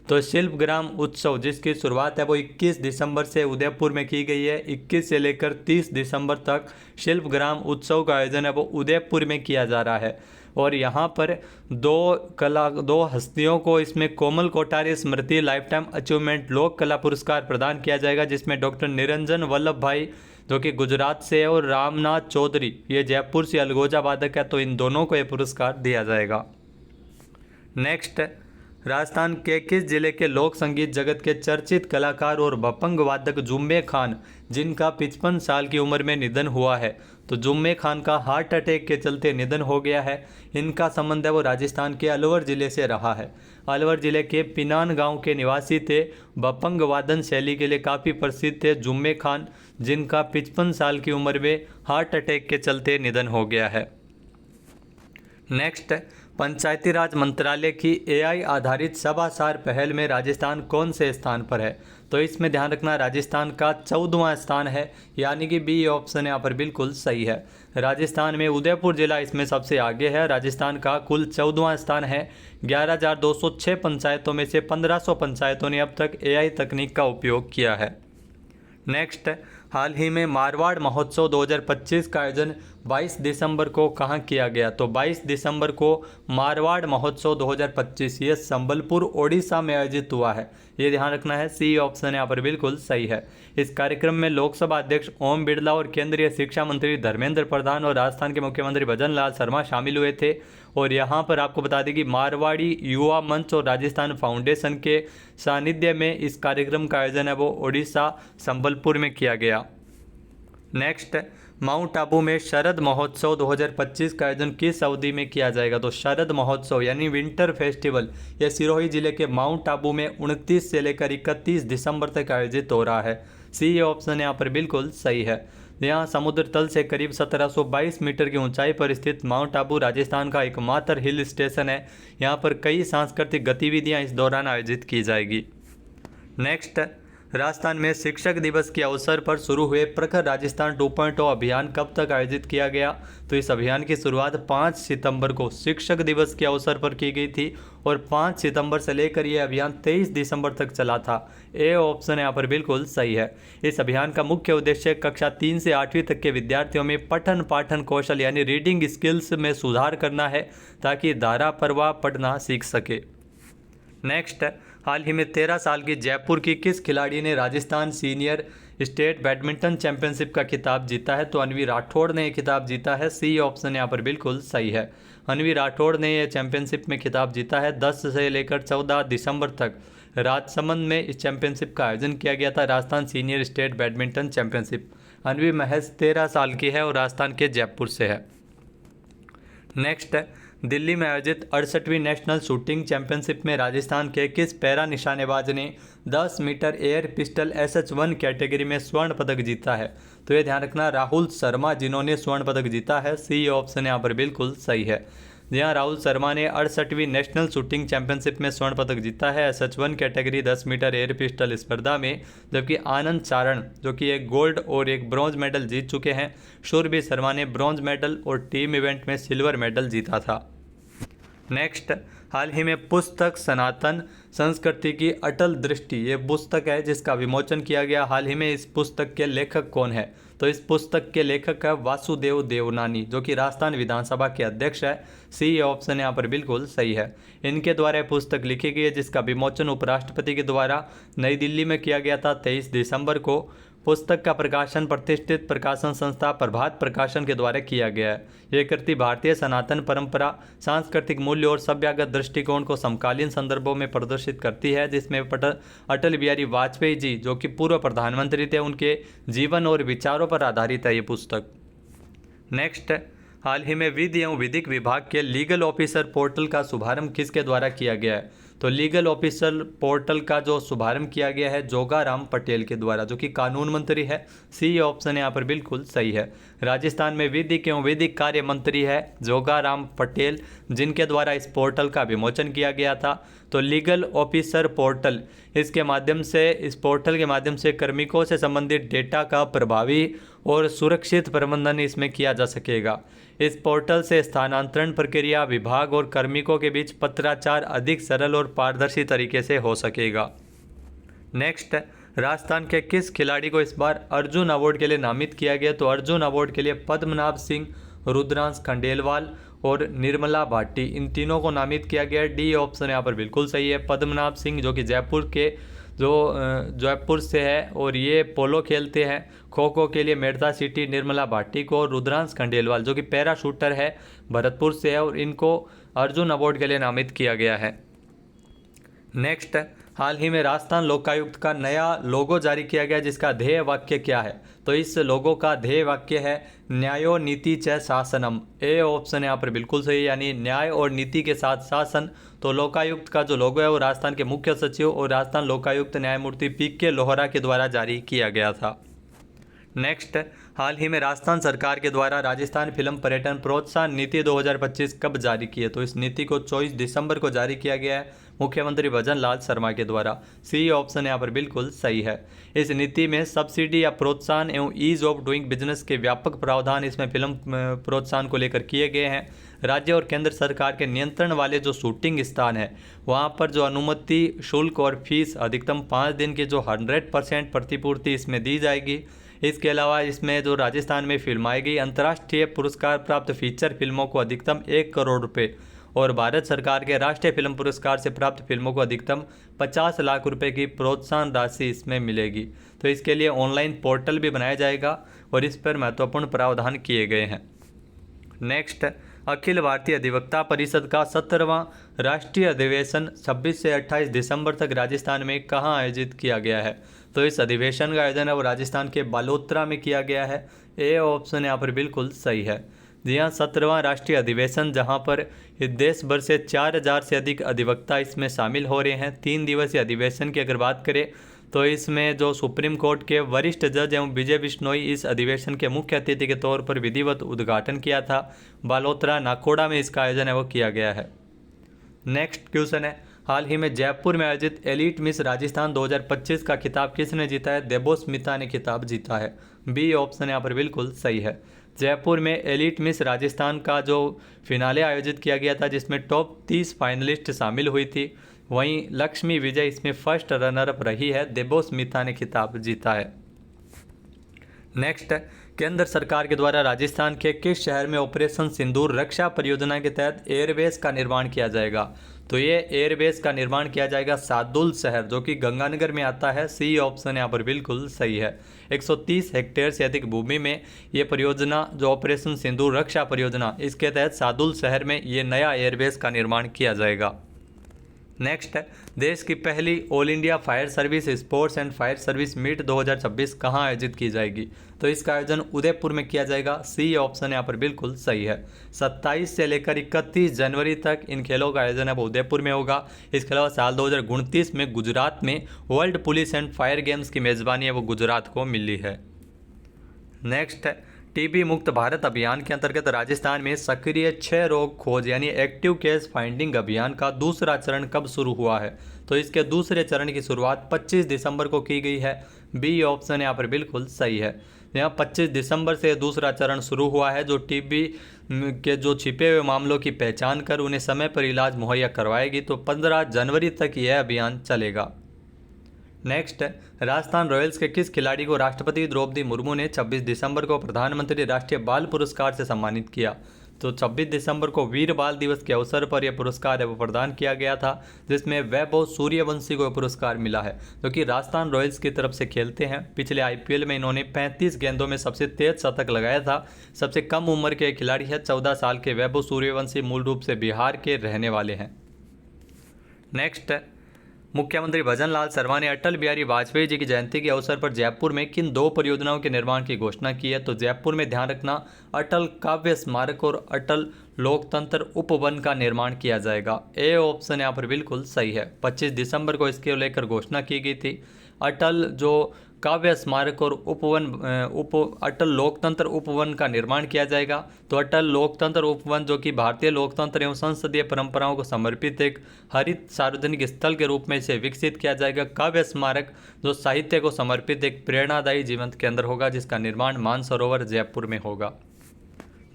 तो शिल्पग्राम उत्सव जिसकी शुरुआत है वो 21 दिसंबर से उदयपुर में की गई है। 21 से लेकर 30 दिसंबर तक शिल्पग्राम उत्सव का आयोजन है वो उदयपुर में किया जा रहा है। और यहाँ पर दो हस्तियों को इसमें कोमल कोठारी स्मृति लाइफ टाइम अचीवमेंट लोक कला पुरस्कार प्रदान किया जाएगा, जिसमें डॉक्टर निरंजन वल्लभ भाई जो कि गुजरात से और रामनाथ चौधरी ये जयपुर से अलगोजा वादक है, तो इन दोनों को ये पुरस्कार दिया जाएगा। नेक्स्ट, राजस्थान के किस जिले के लोक संगीत जगत के चर्चित कलाकार और भपंग वादक जुम्मे खान जिनका 55 साल की उम्र में निधन हुआ है? तो जुम्मे खान का हार्ट अटैक के चलते निधन हो गया है। इनका संबंध है वो राजस्थान के अलवर जिले से रहा है। अलवर जिले के पिनान गांव के निवासी थे। भपंग वादन शैली के लिए काफ़ी प्रसिद्ध थे जुम्मे खान, जिनका 55 साल की उम्र में हार्ट अटैक के चलते निधन हो गया है। नेक्स्ट, पंचायती राज मंत्रालय की एआई आधारित सभासार पहल में राजस्थान कौन से स्थान पर है? तो इसमें ध्यान रखना राजस्थान का 14वां स्थान है, यानी कि बी ऑप्शन यहाँ पर बिल्कुल सही है। राजस्थान में उदयपुर जिला इसमें सबसे आगे है। राजस्थान का कुल 14वां स्थान है। 11,206 पंचायतों में से 1,500 पंचायतों ने अब तक एआई तकनीक का उपयोग किया है। नेक्स्ट, हाल ही में मारवाड़ महोत्सव 2025 का आयोजन 22 दिसंबर को कहाँ किया गया? तो 22 दिसंबर को मारवाड़ महोत्सव 2025 ये संबलपुर ओडिशा में आयोजित हुआ है। ये ध्यान रखना है, सी ऑप्शन यहाँ पर बिल्कुल सही है। इस कार्यक्रम में लोकसभा अध्यक्ष ओम बिरला और केंद्रीय शिक्षा मंत्री धर्मेंद्र प्रधान और राजस्थान के मुख्यमंत्री भजन लाल शर्मा शामिल हुए थे। और यहाँ पर आपको बता दें कि मारवाड़ी युवा मंच और राजस्थान फाउंडेशन के सानिध्य में इस कार्यक्रम का आयोजन है वो ओडिशा संबलपुर में किया गया। नेक्स्ट, माउंट आबू में शरद महोत्सव 2025 का आयोजन किस अवधि में किया जाएगा? तो शरद महोत्सव यानी विंटर फेस्टिवल यह सिरोही जिले के माउंट आबू में 29 से लेकर 31 दिसंबर तक आयोजित हो रहा है। सी ऑप्शन यहाँ पर बिल्कुल सही है। यहाँ समुद्र तल से करीब 1722 मीटर की ऊंचाई पर स्थित माउंट आबू राजस्थान का एकमात्र हिल स्टेशन है। यहाँ पर कई सांस्कृतिक गतिविधियाँ इस दौरान आयोजित की जाएगी। नेक्स्ट, राजस्थान में शिक्षक दिवस के अवसर पर शुरू हुए प्रखर राजस्थान 2.0 अभियान कब तक आयोजित किया गया? तो इस अभियान की शुरुआत 5 सितंबर को शिक्षक दिवस के अवसर पर की गई थी और 5 सितंबर से लेकर यह अभियान 23 दिसंबर तक चला था। ए ऑप्शन यहाँ पर बिल्कुल सही है। इस अभियान का मुख्य उद्देश्य कक्षा 3 से 8वीं तक के विद्यार्थियों में पठन पाठन कौशल यानी रीडिंग स्किल्स में सुधार करना है, ताकि धारा प्रवाह पढ़ना सीख सके। नेक्स्ट, हाल ही में 13 साल की जयपुर की किस खिलाड़ी ने Rajasthan senior state badminton championship का खिताब जीता है? तो अन्वी राठौड़ ने यह खिताब जीता है। सी ऑप्शन यहाँ पर बिल्कुल सही है। अन्वी राठौड़ ने यह चैंपियनशिप में खिताब जीता है। 10 से लेकर 14 दिसंबर तक राजसमंद में इस चैंपियनशिप का आयोजन किया गया था, Rajasthan senior state badminton championship. Anvi महज 13 साल की है और राजस्थान के जयपुर से है। नेक्स्ट, दिल्ली में आयोजित 68वीं नेशनल शूटिंग चैंपियनशिप में राजस्थान के किस पैरा निशानेबाज ने 10 metre air pistol SH1 category में स्वर्ण पदक जीता है? तो ये ध्यान रखना राहुल शर्मा जिन्होंने स्वर्ण पदक जीता है। सी ऑप्शन यहाँ पर बिल्कुल सही है। जहाँ राहुल शर्मा ने 68वीं नेशनल शूटिंग चैंपियनशिप में स्वर्ण पदक जीता है SH1 category 10 metre air pistol स्पर्धा में, जबकि आनंद चारण जो कि एक गोल्ड और एक ब्रॉन्ज मेडल जीत चुके हैं। शूरबीर शर्मा ने ब्रॉन्ज मेडल और टीम इवेंट में सिल्वर मेडल जीता था। नेक्स्ट, हाल ही में पुस्तक सनातन संस्कृति की अटल दृष्टि ये पुस्तक है जिसका विमोचन किया गया हाल ही में। इस पुस्तक के लेखक कौन है? तो इस पुस्तक के लेखक है वासुदेव देवनानी जो कि राजस्थान विधानसभा के अध्यक्ष है। सी ऑप्शन यहाँ पर बिल्कुल सही है। इनके द्वारा पुस्तक लिखी गई है जिसका विमोचन उपराष्ट्रपति के द्वारा नई दिल्ली में किया गया था 23 दिसंबर को। पुस्तक का प्रकाशन प्रतिष्ठित प्रकाशन संस्था प्रभात प्रकाशन के द्वारा किया गया है। यह कृति भारतीय सनातन परंपरा, सांस्कृतिक मूल्य और सभ्यगत दृष्टिकोण को समकालीन संदर्भों में प्रदर्शित करती है, जिसमें अटल बिहारी वाजपेयी जी जो कि पूर्व प्रधानमंत्री थे उनके जीवन और विचारों पर आधारित है ये पुस्तक। नेक्स्ट, हाल ही में विधि एवं विधिक विभाग के लीगल ऑफिसर पोर्टल का शुभारंभ किसके द्वारा किया गया है? तो लीगल ऑफिसर पोर्टल का जो शुभारंभ किया गया है जोगाराम पटेल के द्वारा जो कि कानून मंत्री है। सी ऑप्शन यहाँ पर बिल्कुल सही है। राजस्थान में विधिक एवं विधिक कार्य मंत्री है जोगाराम पटेल, जिनके द्वारा इस पोर्टल का विमोचन किया गया था। तो लीगल ऑफिसर पोर्टल, इस पोर्टल के माध्यम से कार्मिकों से संबंधित डेटा का प्रभावी और सुरक्षित प्रबंधन इसमें किया जा सकेगा। इस पोर्टल से स्थानांतरण प्रक्रिया, विभाग और कार्मिकों के बीच पत्राचार अधिक सरल और पारदर्शी तरीके से हो सकेगा। नेक्स्ट, राजस्थान के किस खिलाड़ी को इस बार अर्जुन अवार्ड के लिए नामित किया गया? तो अर्जुन अवार्ड के लिए पद्मनाभ सिंह, रुद्रांश खंडेलवाल और निर्मला भाटी, इन तीनों को नामित किया गया। डी ऑप्शन यहाँ पर बिल्कुल सही है। पद्मनाभ सिंह जो कि जयपुर से है और ये पोलो खेलते हैं। खो खो के लिए मेड़ता सिटी निर्मला भाटी को, रुद्रांश खंडेलवाल जो कि पैरा शूटर है भरतपुर से है, और इनको अर्जुन अवार्ड के लिए नामित किया गया है। नेक्स्ट, हाल ही में राजस्थान लोकायुक्त का नया लोगो जारी किया गया, जिसका ध्येय वाक्य क्या है? तो इस लोगो का ध्येय वाक्य है न्यायो नीति च शासनम। ए ऑप्शन यहाँ पर बिल्कुल सही, यानी न्याय और नीति के साथ शासन। तो लोकायुक्त का जो लोगो है वो राजस्थान के मुख्य सचिव और राजस्थान लोकायुक्त न्यायमूर्ति PK लोहरा के द्वारा जारी किया गया था। नेक्स्ट, हाल ही में राजस्थान सरकार के द्वारा राजस्थान फिल्म पर्यटन प्रोत्साहन नीति 2025 कब जारी की है? तो इस नीति को 24 दिसंबर को जारी किया गया है मुख्यमंत्री भजन लाल शर्मा के द्वारा। सी ऑप्शन यहाँ पर बिल्कुल सही है। इस नीति में सब्सिडी या प्रोत्साहन एवं ईज ऑफ डूइंग बिजनेस के व्यापक प्रावधान इसमें फिल्म प्रोत्साहन को लेकर किए गए हैं। राज्य और केंद्र सरकार के नियंत्रण वाले जो शूटिंग स्थान है वहाँ पर जो अनुमति शुल्क और फीस अधिकतम 5 दिन की जो 100% प्रतिपूर्ति इसमें दी जाएगी। इसके अलावा इसमें जो राजस्थान में फिल्माई गई अंतर्राष्ट्रीय पुरस्कार प्राप्त फीचर फिल्मों को अधिकतम 1 करोड़ रुपये और भारत सरकार के राष्ट्रीय फिल्म पुरस्कार से प्राप्त फिल्मों को अधिकतम 50 लाख रुपए की प्रोत्साहन राशि इसमें मिलेगी। तो इसके लिए ऑनलाइन पोर्टल भी बनाया जाएगा और इस पर महत्वपूर्ण प्रावधान किए गए हैं। नेक्स्ट, अखिल भारतीय अधिवक्ता परिषद का 17वां राष्ट्रीय अधिवेशन 26 से 28 दिसंबर तक राजस्थान में कहाँ आयोजित किया गया है? तो इस अधिवेशन का आयोजन है वो राजस्थान के बालोतरा में किया गया है। ए ऑप्शन यहाँ पर बिल्कुल सही है। जी हाँ, 17वां राष्ट्रीय अधिवेशन जहाँ पर देश भर से 4000 से अधिक अधिवक्ता इसमें शामिल हो रहे हैं। 3 दिवसीय अधिवेशन की अगर बात करें तो इसमें जो सुप्रीम कोर्ट के वरिष्ठ जज एवं विजय बिश्नोई इस अधिवेशन के मुख्य अतिथि के तौर पर विधिवत उद्घाटन किया था। बालोतरा नाकोड़ा में इसका आयोजन है वो किया गया है। नेक्स्ट क्वेश्चन है, हाल ही में जयपुर में आयोजित एलिट मिस राजस्थान 2025 का खिताब किसने जीता है? देबोस्मिता ने खिताब जीता है। बी ऑप्शन यहाँ पर बिल्कुल सही है। जयपुर में एलिट मिस राजस्थान का जो फिनाले आयोजित किया गया था जिसमें टॉप 30 फाइनलिस्ट शामिल हुई थी, वहीं लक्ष्मी विजय इसमें फर्स्ट रनर अप रही है। देबोस्मिता ने खिताब जीता है। नेक्स्ट, केंद्र सरकार के द्वारा राजस्थान के किस शहर में ऑपरेशन सिंदूर रक्षा परियोजना के तहत एयरबेस का निर्माण किया जाएगा? तो ये एयरबेस का निर्माण किया जाएगा सादुल शहर जो कि गंगानगर में आता है। सी ऑप्शन यहाँ पर बिल्कुल सही है। 130 हेक्टेयर से अधिक भूमि में ये परियोजना जो ऑपरेशन सिंदूर रक्षा परियोजना, इसके तहत सादुल शहर में ये नया एयरबेस का निर्माण किया जाएगा। नेक्स्ट, देश की पहली all India fire service sports and fire service meet 2026 कहाँ आयोजित की जाएगी? तो इसका आयोजन उदयपुर में किया जाएगा। सी ऑप्शन यहाँ पर बिल्कुल सही है। 27 से लेकर 31 जनवरी तक इन खेलों का आयोजन है वो उदयपुर में होगा। इसके अलावा साल 2029 में गुजरात में world police and fire games की मेज़बानी है वो गुजरात को मिली है। नेक्स्ट, टीबी मुक्त भारत अभियान के अंतर्गत राजस्थान में सक्रिय क्षय रोग खोज यानी एक्टिव केस फाइंडिंग अभियान का दूसरा चरण कब शुरू हुआ है? तो इसके दूसरे चरण की शुरुआत 25 दिसंबर को की गई है। बी ऑप्शन यहाँ पर बिल्कुल सही है। यहाँ 25 दिसंबर से दूसरा चरण शुरू हुआ है जो टीबी के जो छिपे हुए मामलों की पहचान कर उन्हें समय पर इलाज मुहैया करवाएगी। तो 15 जनवरी तक यह अभियान चलेगा। नेक्स्ट, राजस्थान रॉयल्स के किस खिलाड़ी को राष्ट्रपति द्रौपदी मुर्मू ने 26 दिसंबर को प्रधानमंत्री राष्ट्रीय बाल पुरस्कार से सम्मानित किया? तो 26 दिसंबर को वीर बाल दिवस के अवसर पर यह पुरस्कार है वो प्रदान किया गया था, जिसमें वैभव सूर्यवंशी को पुरस्कार मिला है जो कि राजस्थान रॉयल्स की तरफ से खेलते हैं। पिछले IPL में इन्होंने 35 गेंदों में सबसे तेज शतक लगाया था। सबसे कम उम्र के खिलाड़ी है 14 साल के वैभव सूर्यवंशी, मूल रूप से बिहार के रहने वाले हैं। नेक्स्ट, मुख्यमंत्री भजन लाल शर्मा ने अटल बिहारी वाजपेयी जी की जयंती के अवसर पर जयपुर में किन 2 परियोजनाओं के निर्माण की घोषणा की है? तो जयपुर में ध्यान रखना, अटल काव्य स्मारक और अटल लोकतंत्र उपवन का निर्माण किया जाएगा। ए ऑप्शन यहाँ पर बिल्कुल सही है। 25 दिसंबर को इसके लेकर घोषणा की गई थी। अटल जो काव्य स्मारक और अटल लोकतंत्र उपवन का निर्माण किया जाएगा। तो अटल लोकतंत्र उपवन जो कि भारतीय लोकतंत्र एवं संसदीय परंपराओं को समर्पित एक हरित सार्वजनिक स्थल के रूप में इसे विकसित किया जाएगा। काव्य स्मारक जो साहित्य को समर्पित एक प्रेरणादायी जीवंत केंद्र होगा, जिसका निर्माण मानसरोवर जयपुर में होगा।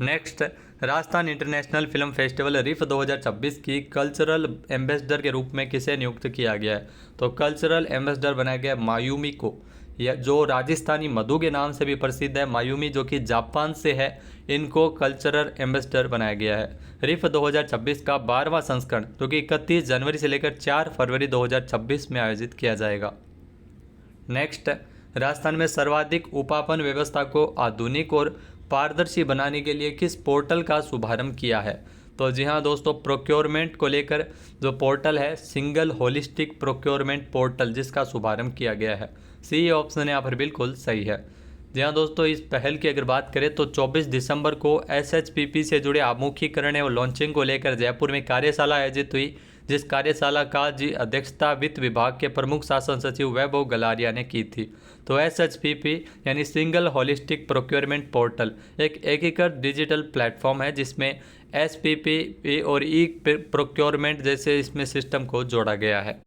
Next, Rajasthan international film festival RIFF 2026 की कल्चरल एम्बेसडर के रूप में किसे नियुक्त किया गया है? तो कल्चरल एम्बेसडर बनाया गया मायूमी को, या जो राजस्थानी मधु के नाम से भी प्रसिद्ध है। मायूमी जो कि जापान से है, इनको कल्चरल एम्बेसडर बनाया गया है। रिफ 2026 का 12वां संस्करण जो कि 31 जनवरी से लेकर 4 फरवरी 2026 में आयोजित किया जाएगा। नेक्स्ट, राजस्थान में सर्वाधिक उपापन व्यवस्था को आधुनिक और पारदर्शी बनाने के लिए किस पोर्टल का शुभारंभ किया है? तो जी हाँ दोस्तों, प्रोक्योरमेंट को लेकर जो पोर्टल है, सिंगल होलिस्टिक प्रोक्योरमेंट पोर्टल, जिसका शुभारंभ किया गया है। सी ऑप्शन यहाँ पर बिल्कुल सही है। जी हाँ दोस्तों, इस पहल की अगर बात करें तो 24 दिसंबर को SHPP से जुड़े आमुखीकरण एवं लॉन्चिंग को लेकर जयपुर में कार्यशाला आयोजित हुई, जिस कार्यशाला का अध्यक्षता वित्त विभाग के प्रमुख शासन सचिव वैभव गलारिया ने की थी। तो SHPP यानी सिंगल होलिस्टिक प्रोक्योरमेंट पोर्टल एक एकीकृत डिजिटल प्लेटफॉर्म है, जिसमें SPP और ई प्रोक्योरमेंट जैसे इसमें सिस्टम को जोड़ा गया है।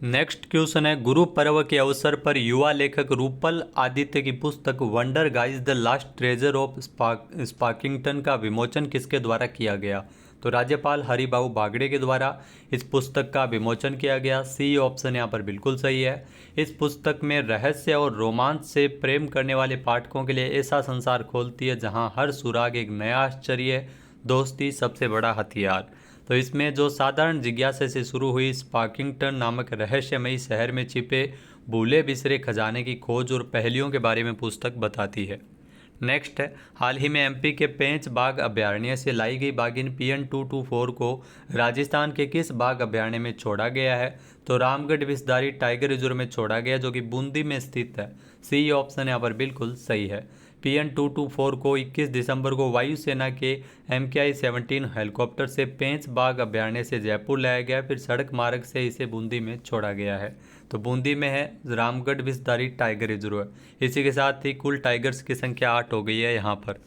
नेक्स्ट क्वेश्चन है, गुरु पर्व के अवसर पर युवा लेखक रूपल आदित्य की पुस्तक wonder guys the last treasure of Sparkington का विमोचन किसके द्वारा किया गया? तो राज्यपाल हरिबाबू बागड़े के द्वारा इस पुस्तक का विमोचन किया गया। सी ऑप्शन यहाँ पर बिल्कुल सही है। इस पुस्तक में रहस्य और रोमांच से प्रेम करने वाले पाठकों के लिए ऐसा संसार खोलती है जहाँ हर सुराग एक नया आश्चर्य, दोस्ती सबसे बड़ा हथियार। तो इसमें जो साधारण जिज्ञासा से शुरू हुई स्पार्किंगटन नामक रहस्यमयी शहर में छिपे भूले बिसरे खजाने की खोज और पहेलियों के बारे में पुस्तक बताती है। नेक्स्ट है, हाल ही में MP के पेंच बाघ अभयारण्य से लाई गई बाघिन PN 224 को राजस्थान के किस बाघ अभयारण्य में छोड़ा गया है? तो रामगढ़ विषधारी टाइगर रिजर्व में छोड़ा गया, जो कि बूंदी में स्थित है। सी ऑप्शन यहाँ पर बिल्कुल सही है। PN 224 को 21 दिसंबर को वायुसेना के MKI-17 हेलीकॉप्टर से पेंच बाघ अभयारण्य से जयपुर लाया गया, फिर सड़क मार्ग से इसे बूंदी में छोड़ा गया है। तो बूंदी में है रामगढ़ विषधारी टाइगर रिजर्व। इसी के साथ ही कुल टाइगर्स की संख्या 8 हो गई है यहाँ पर।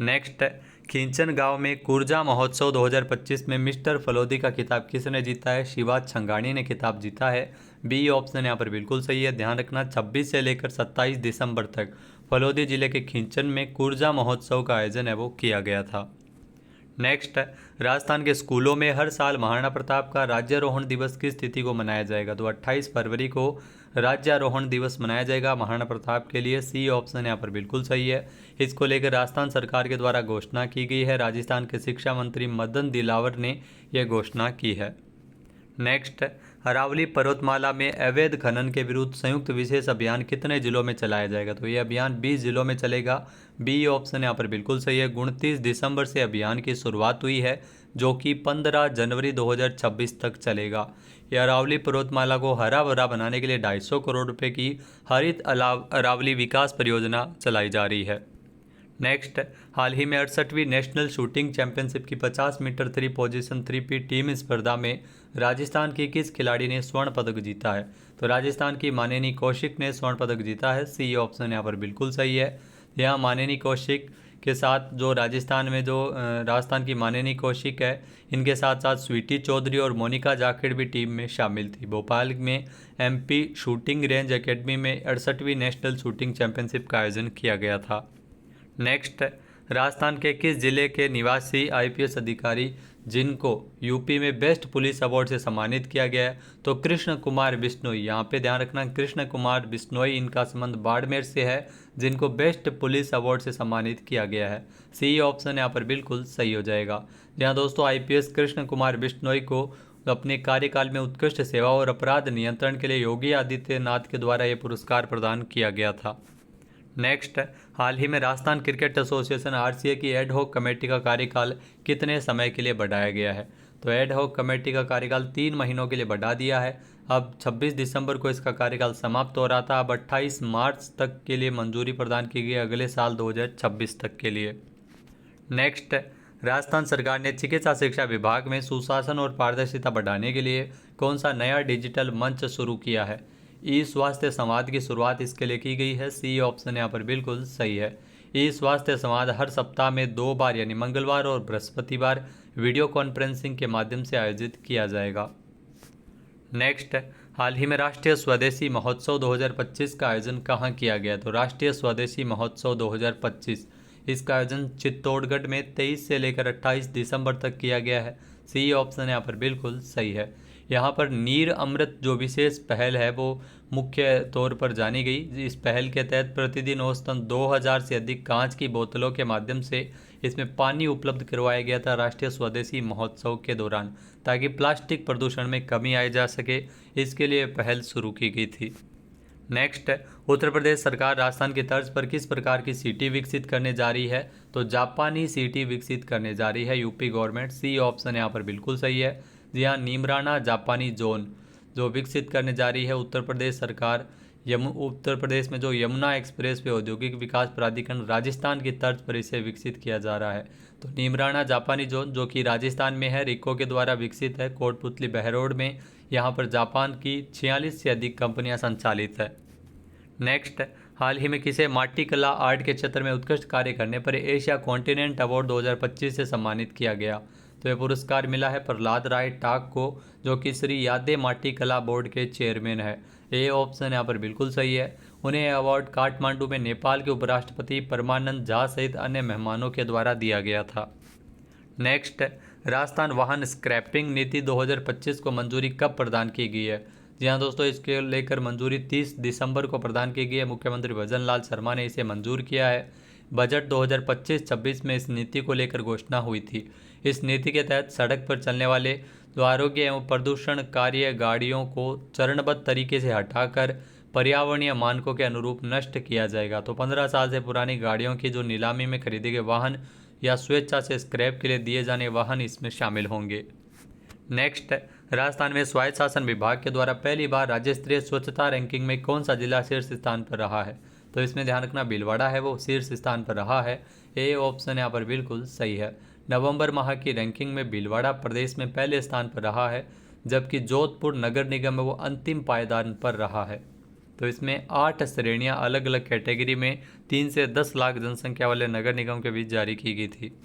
नेक्स्ट, खींचन गांव में कुर्जा महोत्सव 2025 में मिस्टर फलोदी का खिताब किसने जीता है? शिवाज छंगानी ने खिताब जीता है। बी ऑप्शन यहाँ पर बिल्कुल सही है। ध्यान रखना, 26 से लेकर 27 दिसंबर तक फलोदी जिले के खींचन में कुर्जा महोत्सव का आयोजन है वो किया गया था। नेक्स्ट, राजस्थान के स्कूलों में हर साल महाराणा प्रताप का राज्यारोहण दिवस किस तिथि को मनाया जाएगा? तो 28 फरवरी को राज्यारोहण दिवस मनाया जाएगा महाराणा प्रताप के लिए। सी ऑप्शन यहाँ पर बिल्कुल सही है। इसको लेकर राजस्थान सरकार के द्वारा घोषणा की गई है। राजस्थान के शिक्षा मंत्री मदन दिलावर ने यह घोषणा की है। नेक्स्ट, अरावली पर्वतमाला में अवैध खनन के विरुद्ध संयुक्त विशेष अभियान कितने जिलों में चलाया जाएगा? तो ये अभियान 20 जिलों में चलेगा। बी ऑप्शन यहाँ पर बिल्कुल सही है। 29 दिसंबर से अभियान की शुरुआत हुई है, जो कि 15 जनवरी 2026 तक चलेगा। ये अरावली पर्वतमाला को हरा भरा बनाने के लिए 250 करोड़ रुपए की हरित अरावली विकास परियोजना चलाई जा रही है। नेक्स्ट, हाल ही में 68वीं नेशनल शूटिंग चैंपियनशिप की 50 मीटर 3 पोजीशन 3P टीम स्पर्धा में राजस्थान की किस खिलाड़ी ने स्वर्ण पदक जीता है? तो राजस्थान की मानिनी कौशिक ने स्वर्ण पदक जीता है। सी ऑप्शन यहाँ पर बिल्कुल सही है। यहाँ मानिनी कौशिक के साथ जो राजस्थान की मानिनी कौशिक है, इनके साथ साथ स्वीटी चौधरी और मोनिका जाखिड़ भी टीम में शामिल थी। भोपाल में MP शूटिंग रेंज एकेडमी में 68वीं नेशनल शूटिंग चैंपियनशिप का आयोजन किया गया था। नेक्स्ट, राजस्थान के किस जिले के निवासी IPS अधिकारी जिनको यूपी में बेस्ट पुलिस अवार्ड से सम्मानित किया गया है? तो कृष्ण कुमार बिश्नोई। यहाँ पे ध्यान रखना, कृष्ण कुमार बिश्नोई, इनका संबंध बाड़मेर से है, जिनको बेस्ट पुलिस अवार्ड से सम्मानित किया गया है। सी ऑप्शन यहाँ पर बिल्कुल सही हो जाएगा। जहाँ दोस्तों IPS कृष्ण कुमार बिश्नोई को अपने कार्यकाल में उत्कृष्ट सेवा और अपराध नियंत्रण के लिए योगी आदित्यनाथ के द्वारा ये पुरस्कार प्रदान किया गया था। नेक्स्ट, हाल ही में राजस्थान क्रिकेट एसोसिएशन RCA की एडहॉक कमेटी का कार्यकाल कितने समय के लिए बढ़ाया गया है? तो एडहॉक कमेटी का कार्यकाल 3 महीनों के लिए बढ़ा दिया है। अब 26 दिसंबर को इसका कार्यकाल समाप्त हो रहा था। अब 28 मार्च तक के लिए मंजूरी प्रदान की गई, अगले साल 2026 तक के लिए। नेक्स्ट, राजस्थान सरकार ने चिकित्सा शिक्षा विभाग में सुशासन और पारदर्शिता बढ़ाने के लिए कौन सा नया डिजिटल मंच शुरू किया है? ई स्वास्थ्य संवाद की शुरुआत इसके लिए की गई है। सी ऑप्शन यहाँ पर बिल्कुल सही है। ई स्वास्थ्य संवाद हर सप्ताह में 2 बार यानी मंगलवार और बृहस्पतिवार वीडियो कॉन्फ्रेंसिंग के माध्यम से आयोजित किया जाएगा। नेक्स्ट, हाल ही में राष्ट्रीय स्वदेशी महोत्सव 2025 का आयोजन कहाँ किया गया? तो राष्ट्रीय स्वदेशी महोत्सव 2025 इसका आयोजन चित्तौड़गढ़ में 23 से लेकर 28 दिसंबर तक किया गया है। सी ऑप्शन यहाँ पर बिल्कुल सही है। यहाँ पर नीर अमृत जो विशेष पहल है वो मुख्य तौर पर जानी गई। इस पहल के तहत प्रतिदिन औसतन 2000 से अधिक कांच की बोतलों के माध्यम से इसमें पानी उपलब्ध करवाया गया था राष्ट्रीय स्वदेशी महोत्सव के दौरान, ताकि प्लास्टिक प्रदूषण में कमी आई जा सके। इसके लिए पहल शुरू की गई थी। नेक्स्ट, उत्तर प्रदेश सरकार राजस्थान की तर्ज पर किस प्रकार की सिटी विकसित करने जा रही है? तो जापानी सिटी विकसित करने जा रही है यूपी गवर्नमेंट। सी ऑप्शन यहाँ पर बिल्कुल सही है। जी हाँ, नीमराना जापानी जोन जो विकसित करने जा रही है उत्तर प्रदेश सरकार। उत्तर प्रदेश में जो यमुना एक्सप्रेस वे औद्योगिक विकास प्राधिकरण राजस्थान की तर्ज पर इसे विकसित किया जा रहा है। तो नीमराना जापानी जोन जो कि राजस्थान में है, रिको के द्वारा विकसित है कोटपुतली बहरोड में। यहाँ पर जापान की 46 से अधिक कंपनियां संचालित है। नेक्स्ट, हाल ही में किसे माटी कला आर्ट के क्षेत्र में उत्कृष्ट कार्य करने पर एशिया कॉन्टिनेंट अवार्ड 2025 से सम्मानित किया गया? तो यह पुरस्कार मिला है प्रहलाद राय टाक को, जो कि श्री यादे माटी कला बोर्ड के चेयरमैन है। ए ऑप्शन यहाँ पर बिल्कुल सही है। उन्हें यह अवार्ड काठमांडू में नेपाल के उपराष्ट्रपति परमानंद झा सहित अन्य मेहमानों के द्वारा दिया गया था। नेक्स्ट, राजस्थान वाहन स्क्रैपिंग नीति 2025 को मंजूरी कब प्रदान की गई है? जी हाँ दोस्तों, इसके लेकर मंजूरी 30 दिसंबर को प्रदान की गई है। मुख्यमंत्री भजन लाल शर्मा ने इसे मंजूर किया है। बजट 2025-26 में इस नीति को लेकर घोषणा हुई थी। इस नीति के तहत सड़क पर चलने वाले जो आरोग्य एवं प्रदूषण कार्य गाड़ियों को चरणबद्ध तरीके से हटाकर पर्यावरणीय मानकों के अनुरूप नष्ट किया जाएगा। तो 15 साल से पुरानी गाड़ियों की जो नीलामी में खरीदे गए वाहन या स्वेच्छा से स्क्रैप के लिए दिए जाने वाहन इसमें शामिल होंगे। नेक्स्ट, राजस्थान में स्वायत्त शासन विभाग के द्वारा पहली बार राज्य स्तरीय स्वच्छता रैंकिंग में कौन सा जिला शीर्ष स्थान पर रहा है? तो इसमें ध्यान रखना भीलवाड़ा है वो शीर्ष स्थान पर रहा है। ए ऑप्शन यहाँ पर बिल्कुल सही है। नवंबर माह की रैंकिंग में भीलवाड़ा प्रदेश में पहले स्थान पर रहा है, जबकि जोधपुर नगर निगम में वो अंतिम पायदान पर रहा है। तो इसमें 8 श्रेणियाँ अलग अलग कैटेगरी में 3 से 10 लाख जनसंख्या वाले नगर निगम के बीच जारी की गई थी।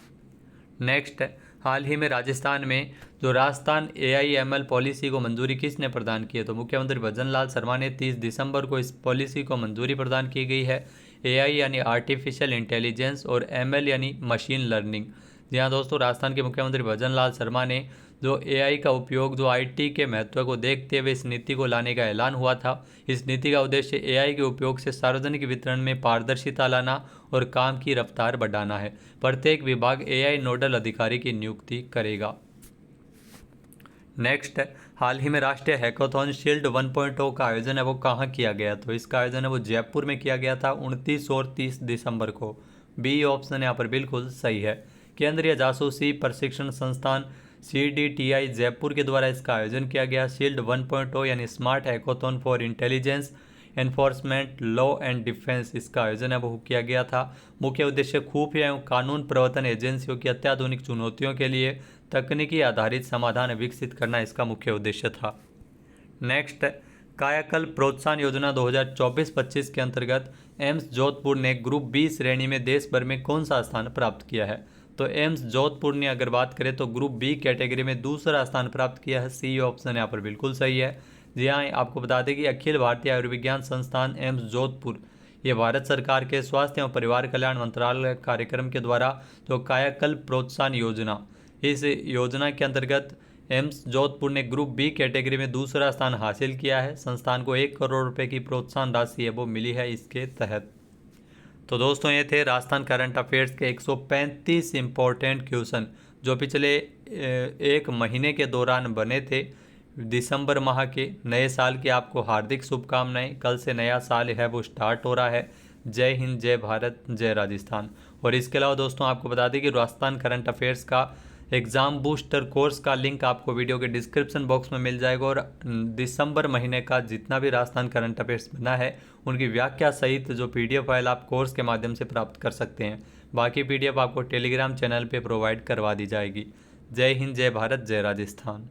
नेक्स्ट, हाल ही में राजस्थान में जो राजस्थान AIML पॉलिसी को मंजूरी किसने प्रदान की है? तो मुख्यमंत्री भजन लाल शर्मा ने 30 दिसंबर को इस पॉलिसी को मंजूरी प्रदान की गई है। AI यानी आर्टिफिशियल इंटेलिजेंस और ML यानी मशीन लर्निंग। जी हाँ दोस्तों, राजस्थान के मुख्यमंत्री भजन लाल शर्मा ने जो AI का उपयोग जो IT के महत्व को देखते हुए इस नीति को लाने का ऐलान हुआ था। इस नीति का उद्देश्य AI के उपयोग से सार्वजनिक वितरण में पारदर्शिता लाना और काम की रफ्तार बढ़ाना है। प्रत्येक विभाग AI नोडल अधिकारी की नियुक्ति करेगा। नेक्स्ट, हाल ही में राष्ट्रीय हैकाथॉन शील्ड 1.0 का आयोजन है वो कहाँ किया गया? तो इसका आयोजन है वो जयपुर में किया गया था 29 और 30 दिसंबर को। बी ऑप्शन यहाँ पर बिल्कुल सही है। केंद्रीय जासूसी प्रशिक्षण संस्थान CDTI जयपुर के द्वारा इसका आयोजन किया गया। शील्ड 1.0 यानी smart hackathon for intelligence enforcement law and defence इसका आयोजन है वो किया गया था। मुख्य उद्देश्य खुफिया एवं कानून प्रवर्तन एजेंसियों की अत्याधुनिक चुनौतियों के लिए तकनीकी आधारित समाधान विकसित करना इसका मुख्य उद्देश्य था। नेक्स्ट, कायाकल्प प्रोत्साहन योजना 2024-25 के अंतर्गत एम्स जोधपुर ने ग्रुप B श्रेणी में देश भर में कौन सा स्थान प्राप्त किया है? तो एम्स जोधपुर ने अगर बात करें तो ग्रुप B कैटेगरी में दूसरा स्थान प्राप्त किया है। सी ऑप्शन यहाँ पर बिल्कुल सही है। जी हाँ, आपको बता दें कि अखिल भारतीय आयुर्विज्ञान संस्थान एम्स जोधपुर ये भारत सरकार के स्वास्थ्य एवं परिवार कल्याण मंत्रालय कार्यक्रम के द्वारा जो कायाकल्प प्रोत्साहन योजना, इस योजना के अंतर्गत एम्स जोधपुर ने ग्रुप B कैटेगरी में दूसरा स्थान हासिल किया है। संस्थान को 1 करोड़ रुपए की प्रोत्साहन राशि है वो मिली है इसके तहत। तो दोस्तों, ये थे राजस्थान करंट अफेयर्स के 135 इम्पोर्टेंट क्वेश्चन जो पिछले एक महीने के दौरान बने थे। दिसंबर माह के नए साल की आपको हार्दिक शुभकामनाएं। कल से नया साल है वो स्टार्ट हो रहा है। जय हिंद, जय भारत, जय राजस्थान। और इसके अलावा दोस्तों आपको बता दें कि राजस्थान करंट अफेयर्स का एग्ज़ाम बूस्टर कोर्स का लिंक आपको वीडियो के डिस्क्रिप्शन बॉक्स में मिल जाएगा। और दिसंबर महीने का जितना भी राजस्थान करंट अफेयर्स बना है उनकी व्याख्या सहित जो PDF फाइल आप कोर्स के माध्यम से प्राप्त कर सकते हैं। बाकी PDF आपको टेलीग्राम चैनल पे प्रोवाइड करवा दी जाएगी। जय हिंद, जय भारत, जय राजस्थान।